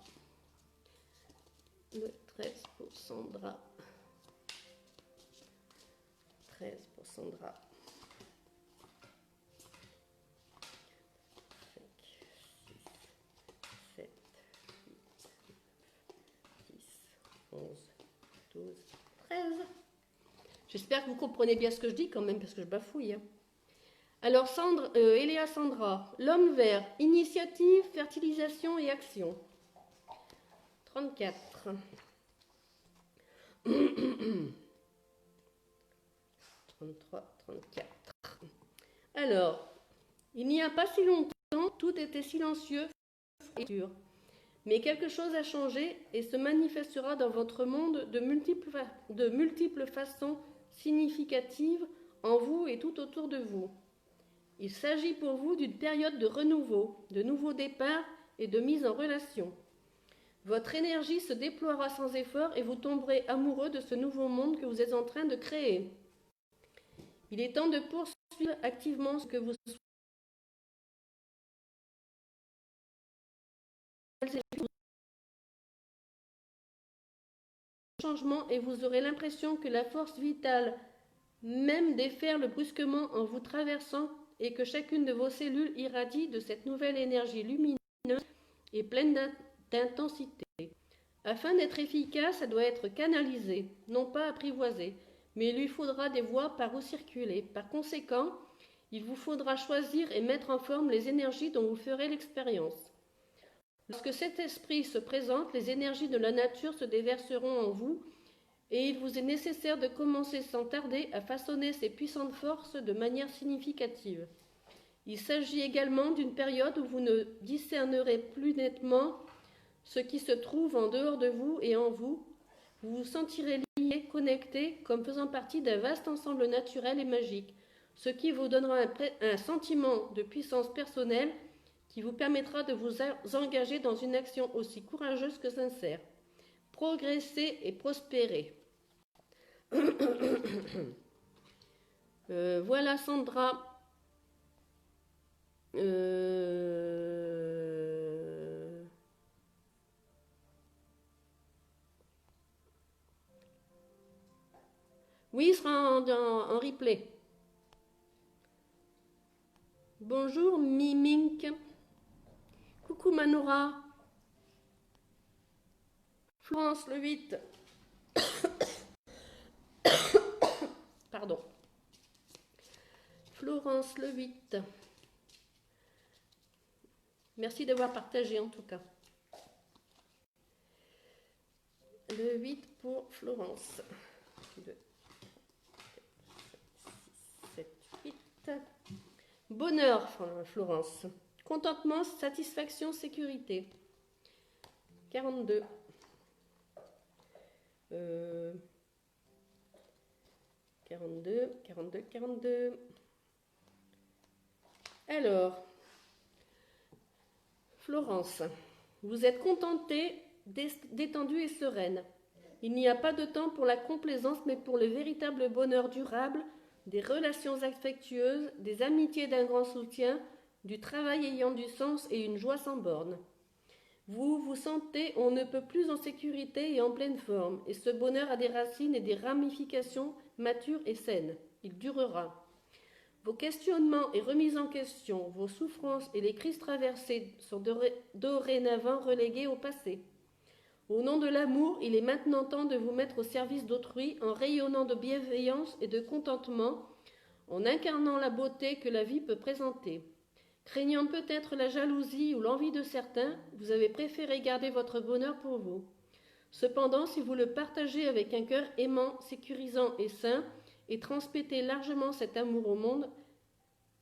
Le 13 pour Sandra. 13 pour Sandra. 5, 6, 7, 8, 10, 11, 12, 13. J'espère que vous comprenez bien ce que je dis quand même, parce que je bafouille. Hein. Alors, Eléa Sandra, l'homme vert, initiative, fertilisation et action. 34. 33, 34. Alors, il n'y a pas si longtemps, tout était silencieux et dur. Mais quelque chose a changé et se manifestera dans votre monde de multiples façons significatives en vous et tout autour de vous. Il s'agit pour vous d'une période de renouveau, de nouveaux départs et de mise en relation. Votre énergie se déploiera sans effort et vous tomberez amoureux de ce nouveau monde que vous êtes en train de créer. Il est temps de poursuivre activement ce que vous souhaitez. Changement et vous aurez l'impression que la force vitale même déferle brusquement en vous traversant et que chacune de vos cellules irradie de cette nouvelle énergie lumineuse et pleine d'intensité. Afin d'être efficace, ça doit être canalisé, non pas apprivoisé, mais il lui faudra des voies par où circuler. Par conséquent, il vous faudra choisir et mettre en forme les énergies dont vous ferez l'expérience. Lorsque cet esprit se présente, les énergies de la nature se déverseront en vous et il vous est nécessaire de commencer sans tarder à façonner ces puissantes forces de manière significative. Il s'agit également d'une période où vous ne discernerez plus nettement ce qui se trouve en dehors de vous et en vous. Vous vous sentirez lié, connecté, comme faisant partie d'un vaste ensemble naturel et magique, ce qui vous donnera un sentiment de puissance personnelle qui vous permettra de vous engager dans une action aussi courageuse que sincère. Progresser et prospérer. Voilà Sandra. Oui, il sera en replay. Bonjour Mimink. Coucou Manora. Florence, le 8. Pardon. Florence, le 8. Merci d'avoir partagé en tout cas. Le 8 pour Florence. 2, 4, 5, 6, 7, 8. Bonheur, Florence. Contentement, satisfaction, sécurité. 42. 42. Alors, Florence, vous êtes contentée, détendue et sereine. Il n'y a pas de temps pour la complaisance, mais pour le véritable bonheur durable, des relations affectueuses, des amitiés d'un grand soutien, du travail ayant du sens et une joie sans borne. Vous vous sentez on ne peut plus en sécurité et en pleine forme, et ce bonheur a des racines et des ramifications matures et saines. Il durera. Vos questionnements et remises en question, vos souffrances et les crises traversées sont dorénavant relégués au passé. Au nom de l'amour, il est maintenant temps de vous mettre au service d'autrui en rayonnant de bienveillance et de contentement, en incarnant la beauté que la vie peut présenter. Craignant peut-être la jalousie ou l'envie de certains, vous avez préféré garder votre bonheur pour vous. Cependant, si vous le partagez avec un cœur aimant, sécurisant et sain, et transmettez largement cet amour au monde,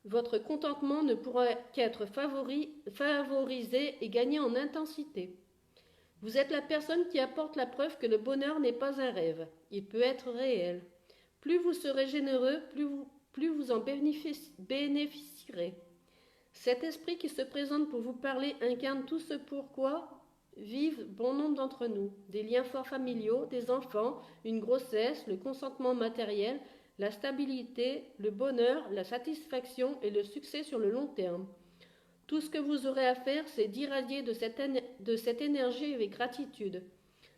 votre contentement ne pourra qu'être favorisé et gagner en intensité. Vous êtes la personne qui apporte la preuve que le bonheur n'est pas un rêve, il peut être réel. Plus vous serez généreux, plus vous en bénéficierez. Cet esprit qui se présente pour vous parler incarne tout ce pourquoi vivent bon nombre d'entre nous. Des liens forts familiaux, des enfants, une grossesse, le consentement matériel, la stabilité, le bonheur, la satisfaction et le succès sur le long terme. Tout ce que vous aurez à faire, c'est d'irradier de cette énergie avec gratitude.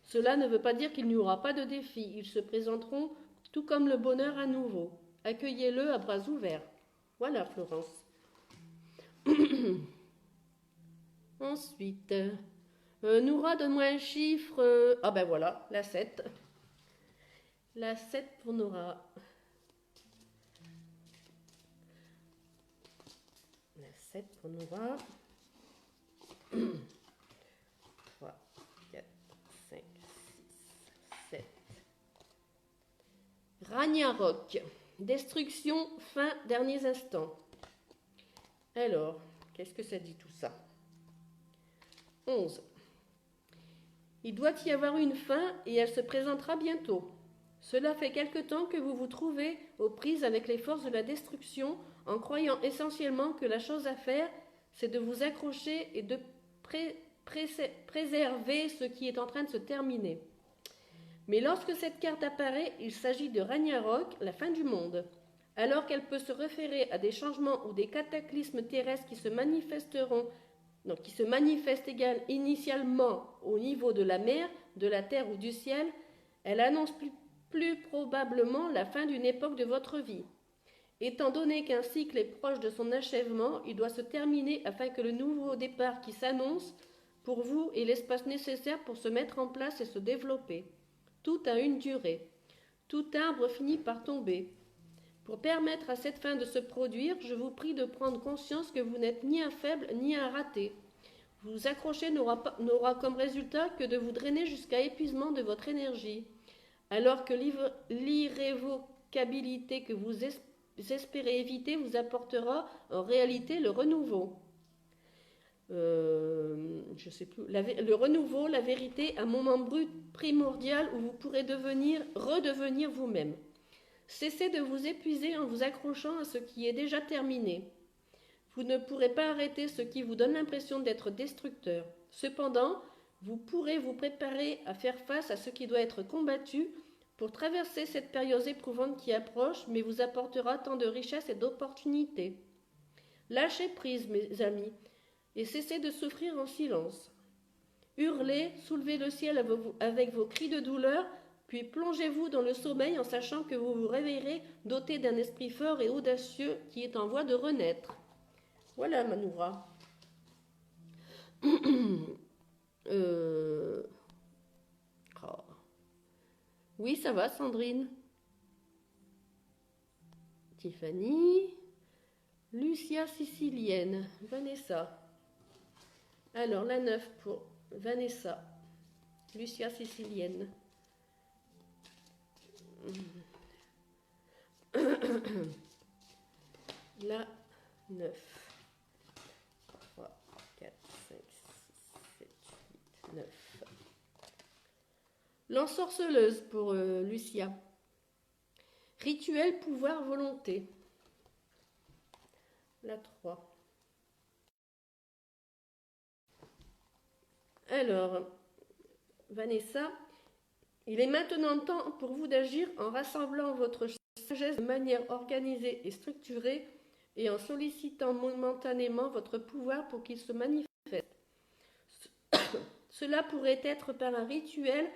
Cela ne veut pas dire qu'il n'y aura pas de défis. Ils se présenteront tout comme le bonheur à nouveau. Accueillez-le à bras ouverts. Voilà, Florence. Ensuite, Noura, donne-moi un chiffre. Ah ben voilà, la 7. La 7 pour Noura. La 7 pour Noura. 3, 4, 5, 6, 7. Ragnarok. Destruction, fin, derniers instants. Alors, qu'est-ce que ça dit tout ça? 11. Il doit y avoir une fin et elle se présentera bientôt. Cela fait quelque temps que vous vous trouvez aux prises avec les forces de la destruction en croyant essentiellement que la chose à faire, c'est de vous accrocher et de préserver ce qui est en train de se terminer. Mais lorsque cette carte apparaît, il s'agit de Ragnarok, la fin du monde. Alors qu'elle peut se référer à des changements ou des cataclysmes terrestres qui se manifestent initialement au niveau de la mer, de la terre ou du ciel, elle annonce plus probablement la fin d'une époque de votre vie. Étant donné qu'un cycle est proche de son achèvement, il doit se terminer afin que le nouveau départ qui s'annonce pour vous ait l'espace nécessaire pour se mettre en place et se développer. Tout a une durée. Tout arbre finit par tomber. Pour permettre à cette fin de se produire, je vous prie de prendre conscience que vous n'êtes ni un faible ni un raté. Vous accrocher n'aura comme résultat que de vous drainer jusqu'à épuisement de votre énergie, alors que l'irrévocabilité que vous espérez éviter vous apportera en réalité le renouveau. Le renouveau, la vérité, un moment brut primordial où vous pourrez redevenir vous-même. Cessez de vous épuiser en vous accrochant à ce qui est déjà terminé. Vous ne pourrez pas arrêter ce qui vous donne l'impression d'être destructeur. Cependant, vous pourrez vous préparer à faire face à ce qui doit être combattu pour traverser cette période éprouvante qui approche, mais vous apportera tant de richesses et d'opportunités. Lâchez prise, mes amis, et cessez de souffrir en silence. Hurlez, soulevez le ciel avec vos cris de douleur, puis plongez-vous dans le sommeil en sachant que vous vous réveillerez doté d'un esprit fort et audacieux qui est en voie de renaître. Voilà, Manoura. Oui, ça va, Sandrine. Tiffany. Lucia Sicilienne. Vanessa. Alors, la 9 pour Vanessa. Lucia Sicilienne. La 9. 3, 4, 5, 6, 7, 8, 9. L'ensorceleuse pour Lucia. Rituel, pouvoir, volonté. La 3. Alors, Vanessa, il est maintenant temps pour vous d'agir en rassemblant votre sagesse de manière organisée et structurée et en sollicitant momentanément votre pouvoir pour qu'il se manifeste. Cela pourrait être par un rituel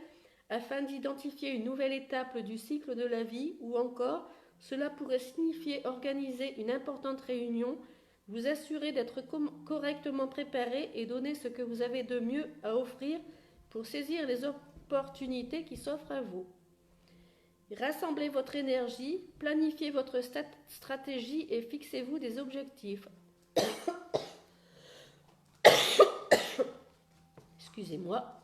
afin d'identifier une nouvelle étape du cycle de la vie, ou encore cela pourrait signifier organiser une importante réunion, vous assurer d'être correctement préparé et donner ce que vous avez de mieux à offrir pour saisir les opportunités qui s'offrent à vous. Rassemblez votre énergie, planifiez votre stratégie et fixez-vous des objectifs. Excusez-moi.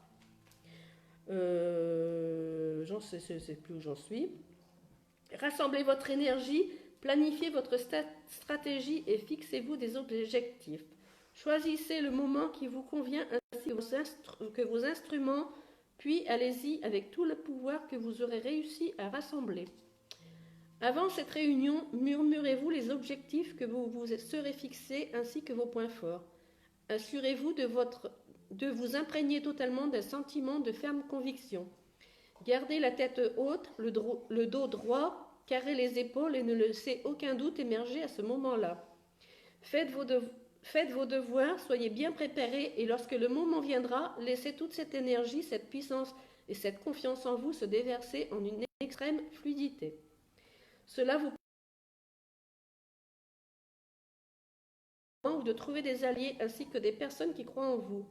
Je ne sais plus où j'en suis. Rassemblez votre énergie, planifiez votre stratégie et fixez-vous des objectifs. Choisissez le moment qui vous convient ainsi que vos instruments, puis allez-y avec tout le pouvoir que vous aurez réussi à rassembler. Avant cette réunion, murmurez-vous les objectifs que vous vous serez fixés ainsi que vos points forts. Assurez-vous de vous imprégner totalement d'un sentiment de ferme conviction. Gardez la tête haute, le dos droit, carrez les épaules et ne laissez aucun doute émerger à ce moment-là. Faites vos devoirs, soyez bien préparés et lorsque le moment viendra, laissez toute cette énergie, cette puissance et cette confiance en vous se déverser en une extrême fluidité. Cela vous permet de trouver des alliés ainsi que des personnes qui croient en vous.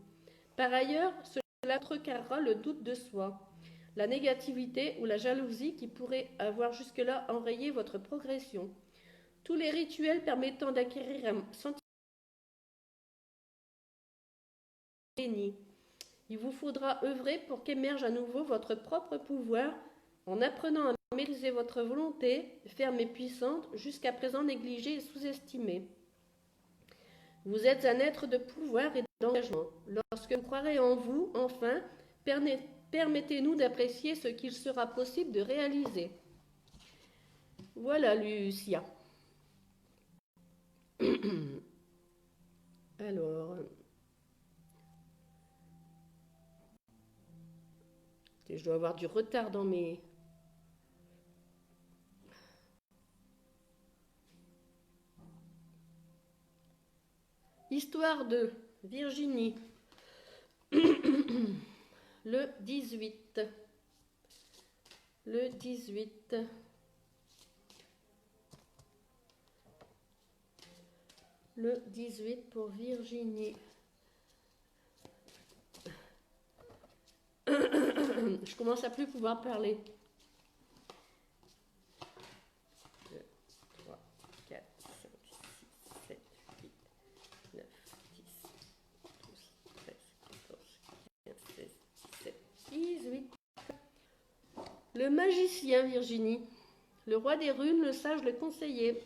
Par ailleurs, cela contrecarrera le doute de soi, la négativité ou la jalousie qui pourrait avoir jusque-là enrayé votre progression. Tous les rituels permettant d'acquérir un sentiment béni. Il vous faudra œuvrer pour qu'émerge à nouveau votre propre pouvoir en apprenant à maîtriser votre volonté, ferme et puissante, jusqu'à présent négligée et sous-estimée. Vous êtes un être de pouvoir et d'engagement. Lorsque vous croirez en vous, enfin, permettez-nous d'apprécier ce qu'il sera possible de réaliser. Voilà, Lucia. Alors, je dois avoir du retard dans mes... Histoire de Virginie. Le 18. Le 18. Le 18 pour Virginie. Je commence à plus pouvoir parler. 2, 3, 4, 5, 6, 7, 8, 9, 10, 12, 13, 14, 15, 16, 17, 18. Le magicien, Virginie. Le roi des runes, le sage, le conseiller.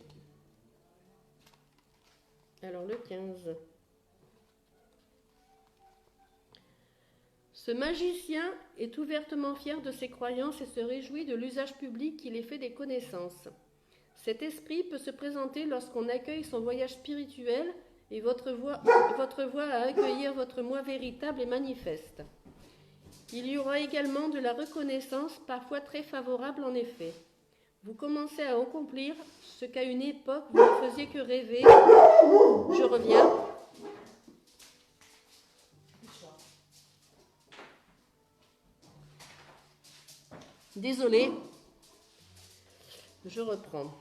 Alors le 15. Ce magicien est ouvertement fier de ses croyances et se réjouit de l'usage public qui les fait des connaissances. Cet esprit peut se présenter lorsqu'on accueille son voyage spirituel et votre voie à accueillir votre moi véritable et manifeste. Il y aura également de la reconnaissance, parfois très favorable en effet. Vous commencez à accomplir ce qu'à une époque vous ne faisiez que rêver. Je reviens. Désolée. Je reprends.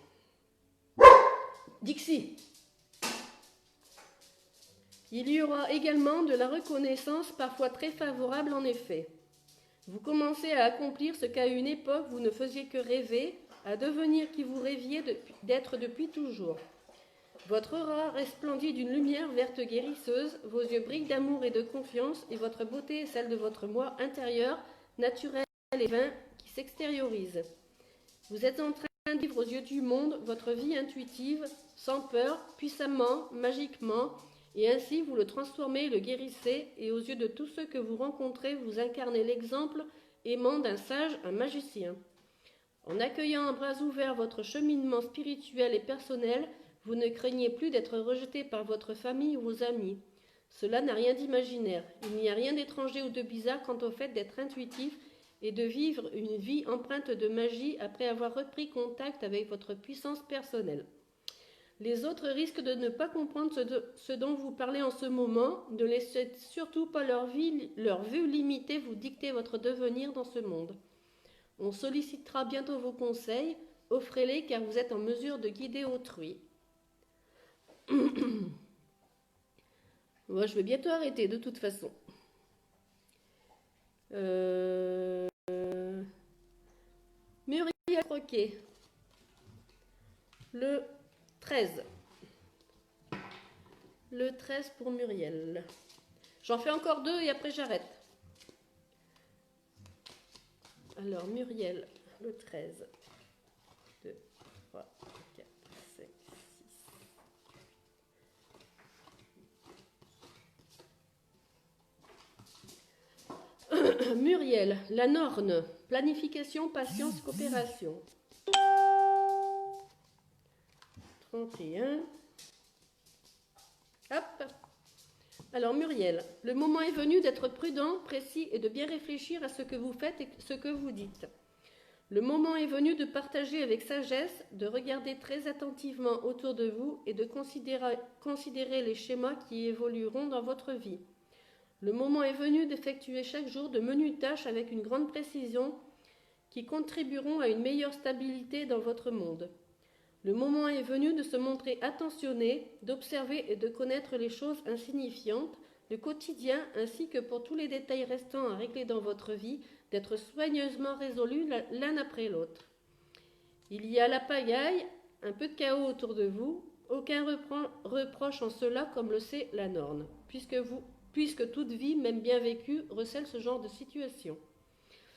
Dixie. Il y aura également de la reconnaissance, parfois très favorable en effet. Vous commencez à accomplir ce qu'à une époque vous ne faisiez que rêver, à devenir qui vous rêviez d'être depuis toujours. Votre aura resplendit d'une lumière verte guérisseuse, vos yeux brillent d'amour et de confiance, et votre beauté est celle de votre moi intérieur, naturel et vain, qui s'extériorise. Vous êtes en train de vivre aux yeux du monde votre vie intuitive, sans peur, puissamment, magiquement, et ainsi vous le transformez, le guérissez, et aux yeux de tous ceux que vous rencontrez, vous incarnez l'exemple aimant d'un sage, un magicien. En accueillant à bras ouverts votre cheminement spirituel et personnel, vous ne craignez plus d'être rejeté par votre famille ou vos amis. Cela n'a rien d'imaginaire. Il n'y a rien d'étranger ou de bizarre quant au fait d'être intuitif et de vivre une vie empreinte de magie après avoir repris contact avec votre puissance personnelle. Les autres risquent de ne pas comprendre ce dont vous parlez en ce moment. Ne laissez surtout pas leur vue limitée vous dicter votre devenir dans ce monde. On sollicitera bientôt vos conseils. Offrez-les car vous êtes en mesure de guider autrui. Moi, je vais bientôt arrêter de toute façon. Muriel Croquet. Le 13. Le 13 pour Muriel. J'en fais encore 2 et après j'arrête. Alors, Muriel, le 13. 2, 3, 4, 5, 6. Muriel, la Norne. Planification, patience, coopération. 31. Hop. Alors Muriel, le moment est venu d'être prudent, précis et de bien réfléchir à ce que vous faites et ce que vous dites. Le moment est venu de partager avec sagesse, de regarder très attentivement autour de vous et de considérer les schémas qui évolueront dans votre vie. Le moment est venu d'effectuer chaque jour de menues tâches avec une grande précision qui contribueront à une meilleure stabilité dans votre monde. Le moment est venu de se montrer attentionné, d'observer et de connaître les choses insignifiantes, le quotidien ainsi que pour tous les détails restants à régler dans votre vie, d'être soigneusement résolus l'un après l'autre. Il y a la pagaille, un peu de chaos autour de vous, aucun reproche en cela comme le sait la Norne, puisque toute vie, même bien vécue, recèle ce genre de situation.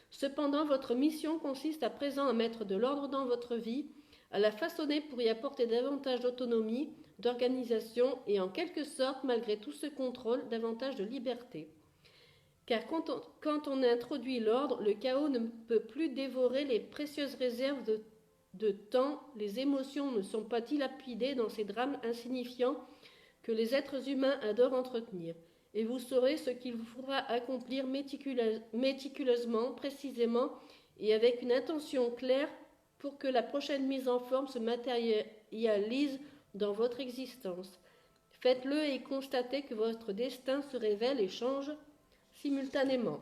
Cependant, votre mission consiste à présent à mettre de l'ordre dans votre vie, à la façonner pour y apporter davantage d'autonomie, d'organisation et en quelque sorte, malgré tout ce contrôle, davantage de liberté. Car quand on introduit l'ordre, le chaos ne peut plus dévorer les précieuses réserves de temps, les émotions ne sont pas dilapidées dans ces drames insignifiants que les êtres humains adorent entretenir. Et vous saurez ce qu'il vous faudra accomplir méticuleusement, précisément et avec une intention claire pour que la prochaine mise en forme se matérialise dans votre existence. Faites-le et constatez que votre destin se révèle et change simultanément.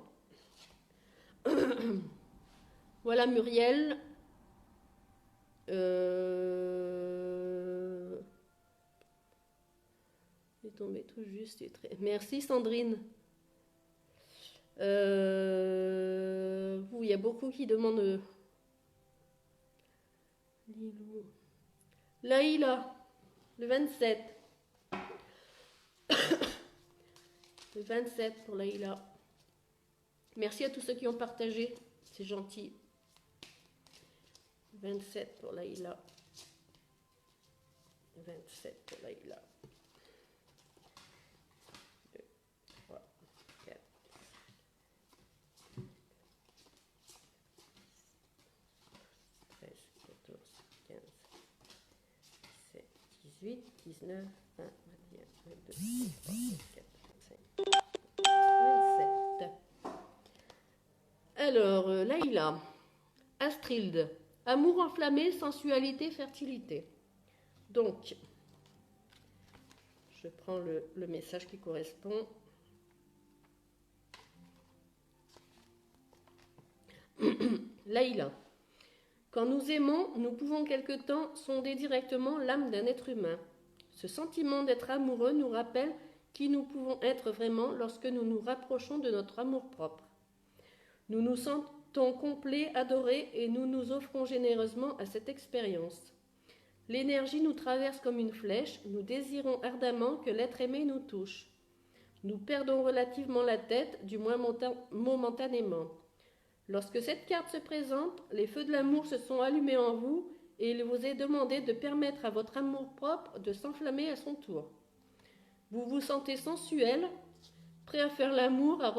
Voilà Muriel. Il est tombé tout juste. Merci Sandrine. Il y a beaucoup qui demandent. Laïla, le 27. Le 27 pour Laïla. Merci à tous ceux qui ont partagé, c'est gentil. 27 pour Laïla. 27 pour Laïla. 2, 3, 4. 13, 14, 15, 17, 18, 19, 20, 21, 22, 23, 24, 25, 27. Alors, Laïla, Astrid, amour enflammé, sensualité, fertilité. Donc, je prends le message qui correspond. Laïla, quand nous aimons, nous pouvons quelque temps sonder directement l'âme d'un être humain. Ce sentiment d'être amoureux nous rappelle qui nous pouvons être vraiment lorsque nous nous rapprochons de notre amour-propre. Nous nous sentons complets, adorés et nous nous offrons généreusement à cette expérience. L'énergie nous traverse comme une flèche, nous désirons ardemment que l'être aimé nous touche. Nous perdons relativement la tête, du moins momentanément. Lorsque cette carte se présente, les feux de l'amour se sont allumés en vous et il vous est demandé de permettre à votre amour-propre de s'enflammer à son tour. Vous vous sentez sensuel, prêt à faire l'amour, à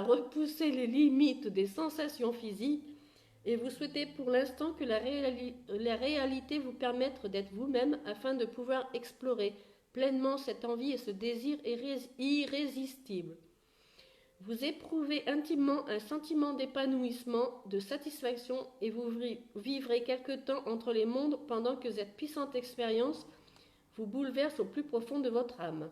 repousser les limites des sensations physiques et vous souhaitez pour l'instant que la réalité vous permette d'être vous-même afin de pouvoir explorer pleinement cette envie et ce désir irrésistible. Vous éprouvez intimement un sentiment d'épanouissement, de satisfaction et vous vivrez quelque temps entre les mondes pendant que cette puissante expérience vous bouleverse au plus profond de votre âme.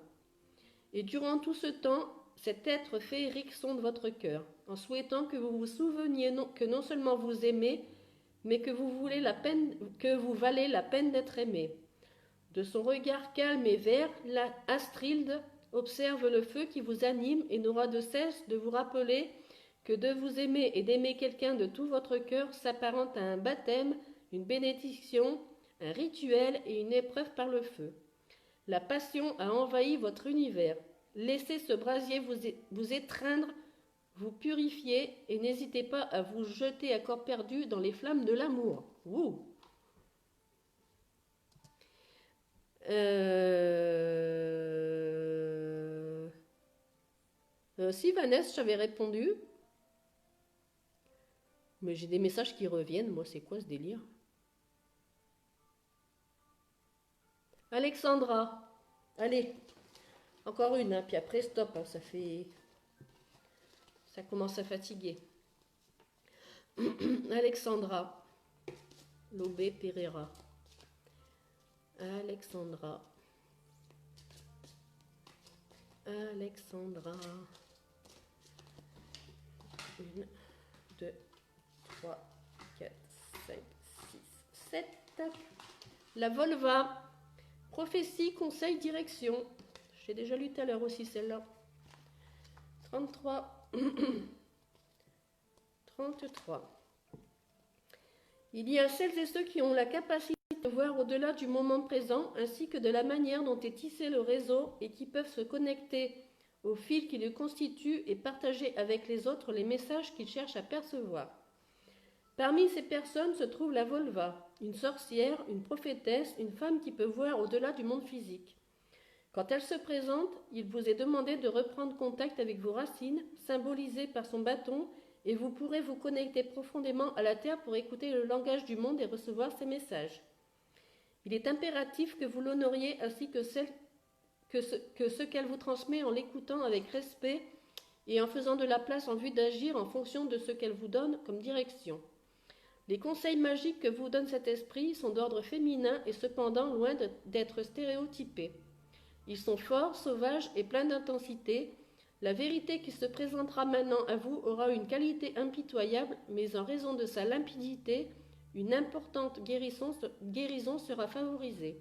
Et durant tout ce temps, cet être féerique sonde votre cœur, en souhaitant que vous vous souveniez que non seulement vous aimez, mais que vous valez la peine d'être aimé. De son regard calme et vert, Astrid observe le feu qui vous anime et n'aura de cesse de vous rappeler que de vous aimer et d'aimer quelqu'un de tout votre cœur s'apparente à un baptême, une bénédiction, un rituel et une épreuve par le feu. La passion a envahi votre univers. Laissez ce brasier vous étreindre, vous purifier et n'hésitez pas à vous jeter à corps perdu dans les flammes de l'amour. Ouh. Si Vanessa, j'avais répondu. Mais j'ai des messages qui reviennent. Moi, c'est quoi ce délire? Alexandra. Allez. Encore une, hein, puis après stop. Hein, ça commence à fatiguer. Alexandra. Lobé Pereira. Alexandra. 1, 2, 3, 4, 5, 6, 7. La Volva. Prophétie, conseil, direction. J'ai déjà lu tout à l'heure aussi celle-là. 33. 33. Il y a celles et ceux qui ont la capacité de voir au-delà du moment présent, ainsi que de la manière dont est tissé le réseau et qui peuvent se connecter au fil qui le constitue et partager avec les autres les messages qu'ils cherchent à percevoir. Parmi ces personnes se trouve la Volva, une sorcière, une prophétesse, une femme qui peut voir au-delà du monde physique. Quand elle se présente, il vous est demandé de reprendre contact avec vos racines, symbolisées par son bâton, et vous pourrez vous connecter profondément à la Terre pour écouter le langage du monde et recevoir ses messages. Il est impératif que vous l'honoriez ainsi que ce qu'elle vous transmet en l'écoutant avec respect et en faisant de la place en vue d'agir en fonction de ce qu'elle vous donne comme direction. Les conseils magiques que vous donne cet esprit sont d'ordre féminin et cependant loin d'être stéréotypés. Ils sont forts, sauvages et pleins d'intensité. La vérité qui se présentera maintenant à vous aura une qualité impitoyable, mais en raison de sa limpidité, une importante guérison sera favorisée.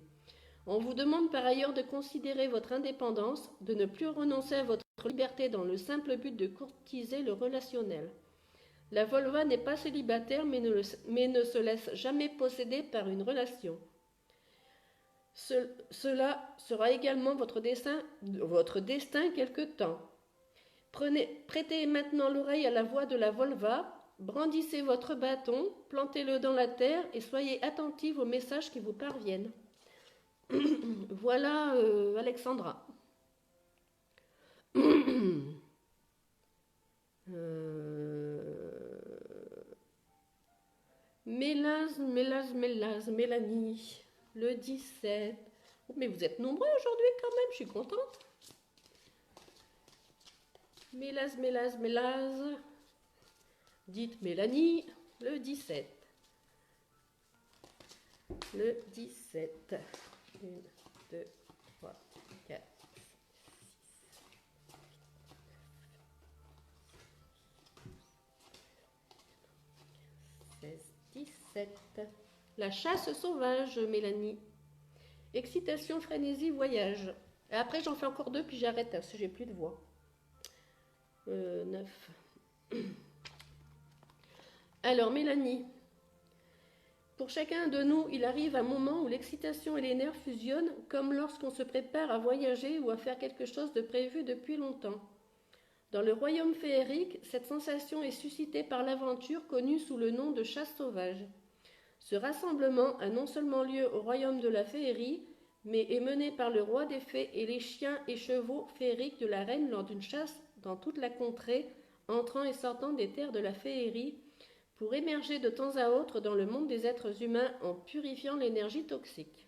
On vous demande par ailleurs de considérer votre indépendance, de ne plus renoncer à votre liberté dans le simple but de courtiser le relationnel. La Volva n'est pas célibataire, mais ne se laisse jamais posséder par une relation. Cela sera également votre destin quelque temps. Prêtez maintenant l'oreille à la voix de la Volva, brandissez votre bâton, plantez-le dans la terre et soyez attentifs aux messages qui vous parviennent. Voilà Alexandra. Mélanie, le 17. Oh, mais vous êtes nombreux aujourd'hui quand même, je suis contente. Mélaz. Dites Mélanie, le 17. Le 17. 1, 2, 3, 4, 6, 17. La chasse sauvage, Mélanie. Excitation, frénésie, voyage. Et après, j'en fais encore 2, puis j'arrête, parce que j'ai plus de voix. 9. Alors, Mélanie, pour chacun de nous, il arrive un moment où l'excitation et les nerfs fusionnent, comme lorsqu'on se prépare à voyager ou à faire quelque chose de prévu depuis longtemps. Dans le royaume féerique, cette sensation est suscitée par l'aventure connue sous le nom de chasse sauvage. Ce rassemblement a non seulement lieu au royaume de la féerie, mais est mené par le roi des fées et les chiens et chevaux féeriques de la reine lors d'une chasse dans toute la contrée, entrant et sortant des terres de la féerie, pour émerger de temps à autre dans le monde des êtres humains en purifiant l'énergie toxique.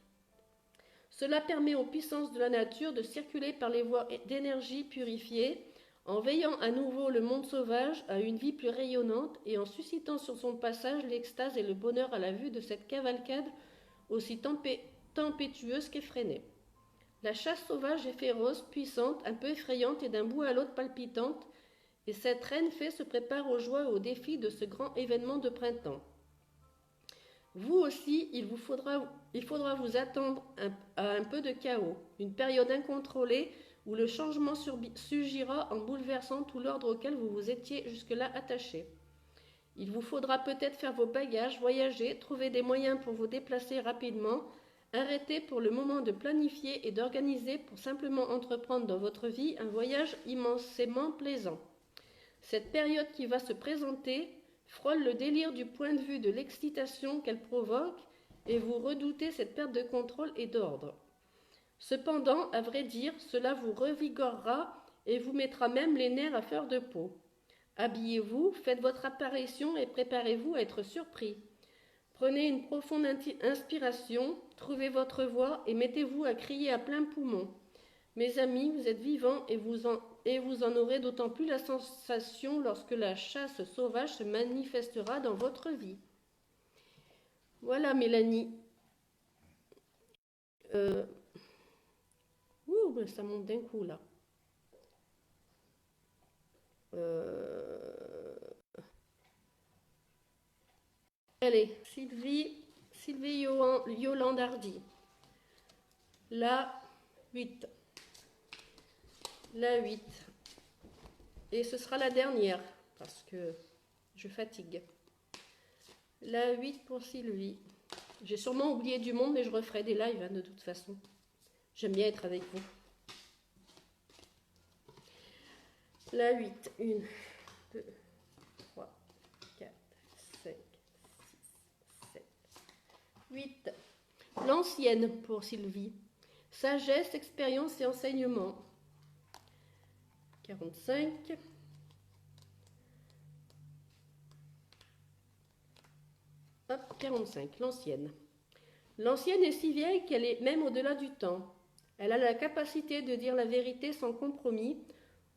Cela permet aux puissances de la nature de circuler par les voies d'énergie purifiées, en veillant à nouveau le monde sauvage à une vie plus rayonnante et en suscitant sur son passage l'extase et le bonheur à la vue de cette cavalcade aussi tempétueuse qu'effrénée. La chasse sauvage est féroce, puissante, un peu effrayante et d'un bout à l'autre palpitante, et cette reine fée se prépare aux joies et aux défis de ce grand événement de printemps. Vous aussi, il faudra vous attendre à un peu de chaos, une période incontrôlée où le changement surgira en bouleversant tout l'ordre auquel vous vous étiez jusque-là attaché. Il vous faudra peut-être faire vos bagages, voyager, trouver des moyens pour vous déplacer rapidement, arrêter pour le moment de planifier et d'organiser pour simplement entreprendre dans votre vie un voyage immensément plaisant. Cette période qui va se présenter frôle le délire du point de vue de l'excitation qu'elle provoque et vous redoutez cette perte de contrôle et d'ordre. Cependant, à vrai dire, cela vous revigorera et vous mettra même les nerfs à fleur de peau. Habillez-vous, faites votre apparition et préparez-vous à être surpris. Prenez une profonde inspiration, trouvez votre voix et mettez-vous à crier à plein poumon. Mes amis, vous êtes vivants et vous en aurez d'autant plus la sensation lorsque la chasse sauvage se manifestera dans votre vie. Voilà, Mélanie. Ça monte d'un coup, là. Allez, Sylvie Yolande Hardy. La 8. La 8. Et ce sera la dernière, parce que je fatigue. La 8 pour Sylvie. J'ai sûrement oublié du monde, mais je referai des lives, hein, de toute façon. J'aime bien être avec vous. La 8. 1, 2, 3, 4, 5, 6, 7, 8. L'ancienne pour Sylvie. Sagesse, expérience et enseignement. 45. Hop, 45, l'ancienne. L'ancienne est si vieille qu'elle est même au-delà du temps. Elle a la capacité de dire la vérité sans compromis,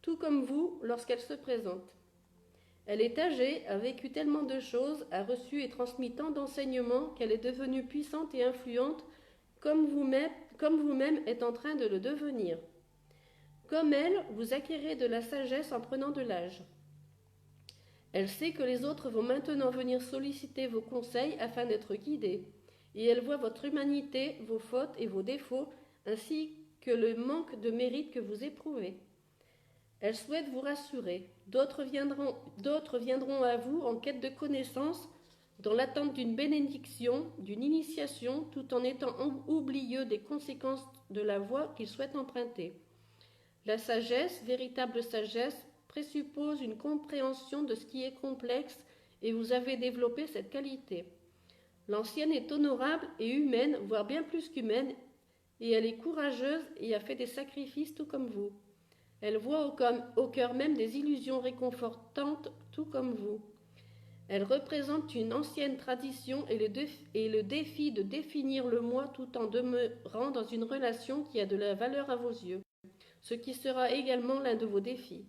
tout comme vous lorsqu'elle se présente. Elle est âgée, a vécu tellement de choses, a reçu et transmis tant d'enseignements qu'elle est devenue puissante et influente, comme vous-même êtes en train de le devenir. Comme elle, vous acquérez de la sagesse en prenant de l'âge. Elle sait que les autres vont maintenant venir solliciter vos conseils afin d'être guidés, et elle voit votre humanité, vos fautes et vos défauts, ainsi que le manque de mérite que vous éprouvez. Elle souhaite vous rassurer. D'autres viendront à vous en quête de connaissances, dans l'attente d'une bénédiction, d'une initiation, tout en étant oublieux des conséquences de la voie qu'ils souhaitent emprunter. La sagesse, véritable sagesse, présuppose une compréhension de ce qui est complexe et vous avez développé cette qualité. L'ancienne est honorable et humaine, voire bien plus qu'humaine, et elle est courageuse et a fait des sacrifices tout comme vous. Elle voit au cœur même des illusions réconfortantes tout comme vous. Elle représente une ancienne tradition et le défi de définir le moi tout en demeurant dans une relation qui a de la valeur à vos yeux, ce qui sera également l'un de vos défis.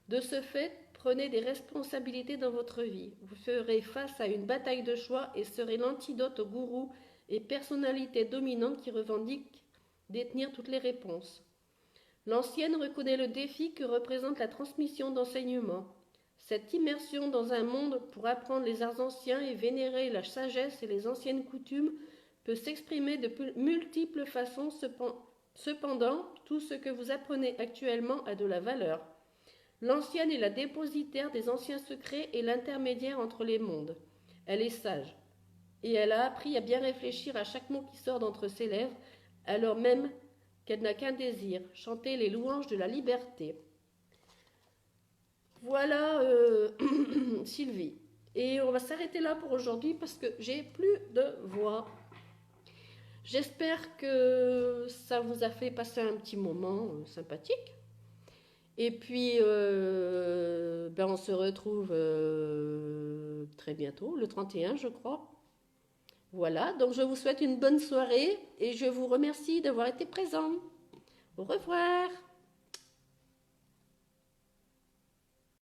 De ce fait, prenez des responsabilités dans votre vie. Vous ferez face à une bataille de choix et serez l'antidote aux gourous et personnalités dominantes qui revendiquent détenir toutes les réponses. L'ancienne reconnaît le défi que représente la transmission d'enseignements. Cette immersion dans un monde pour apprendre les arts anciens et vénérer la sagesse et les anciennes coutumes peut s'exprimer de multiples façons. Cependant, tout ce que vous apprenez actuellement a de la valeur. L'ancienne est la dépositaire des anciens secrets et l'intermédiaire entre les mondes. Elle est sage, et elle a appris à bien réfléchir à chaque mot qui sort d'entre ses lèvres, alors même qu'elle n'a qu'un désir, chanter les louanges de la liberté. Voilà Sylvie. Et on va s'arrêter là pour aujourd'hui parce que j'ai plus de voix. J'espère que ça vous a fait passer un petit moment sympathique. Et puis, on se retrouve très bientôt, le 31, je crois. Voilà, donc je vous souhaite une bonne soirée et je vous remercie d'avoir été présent. Au revoir.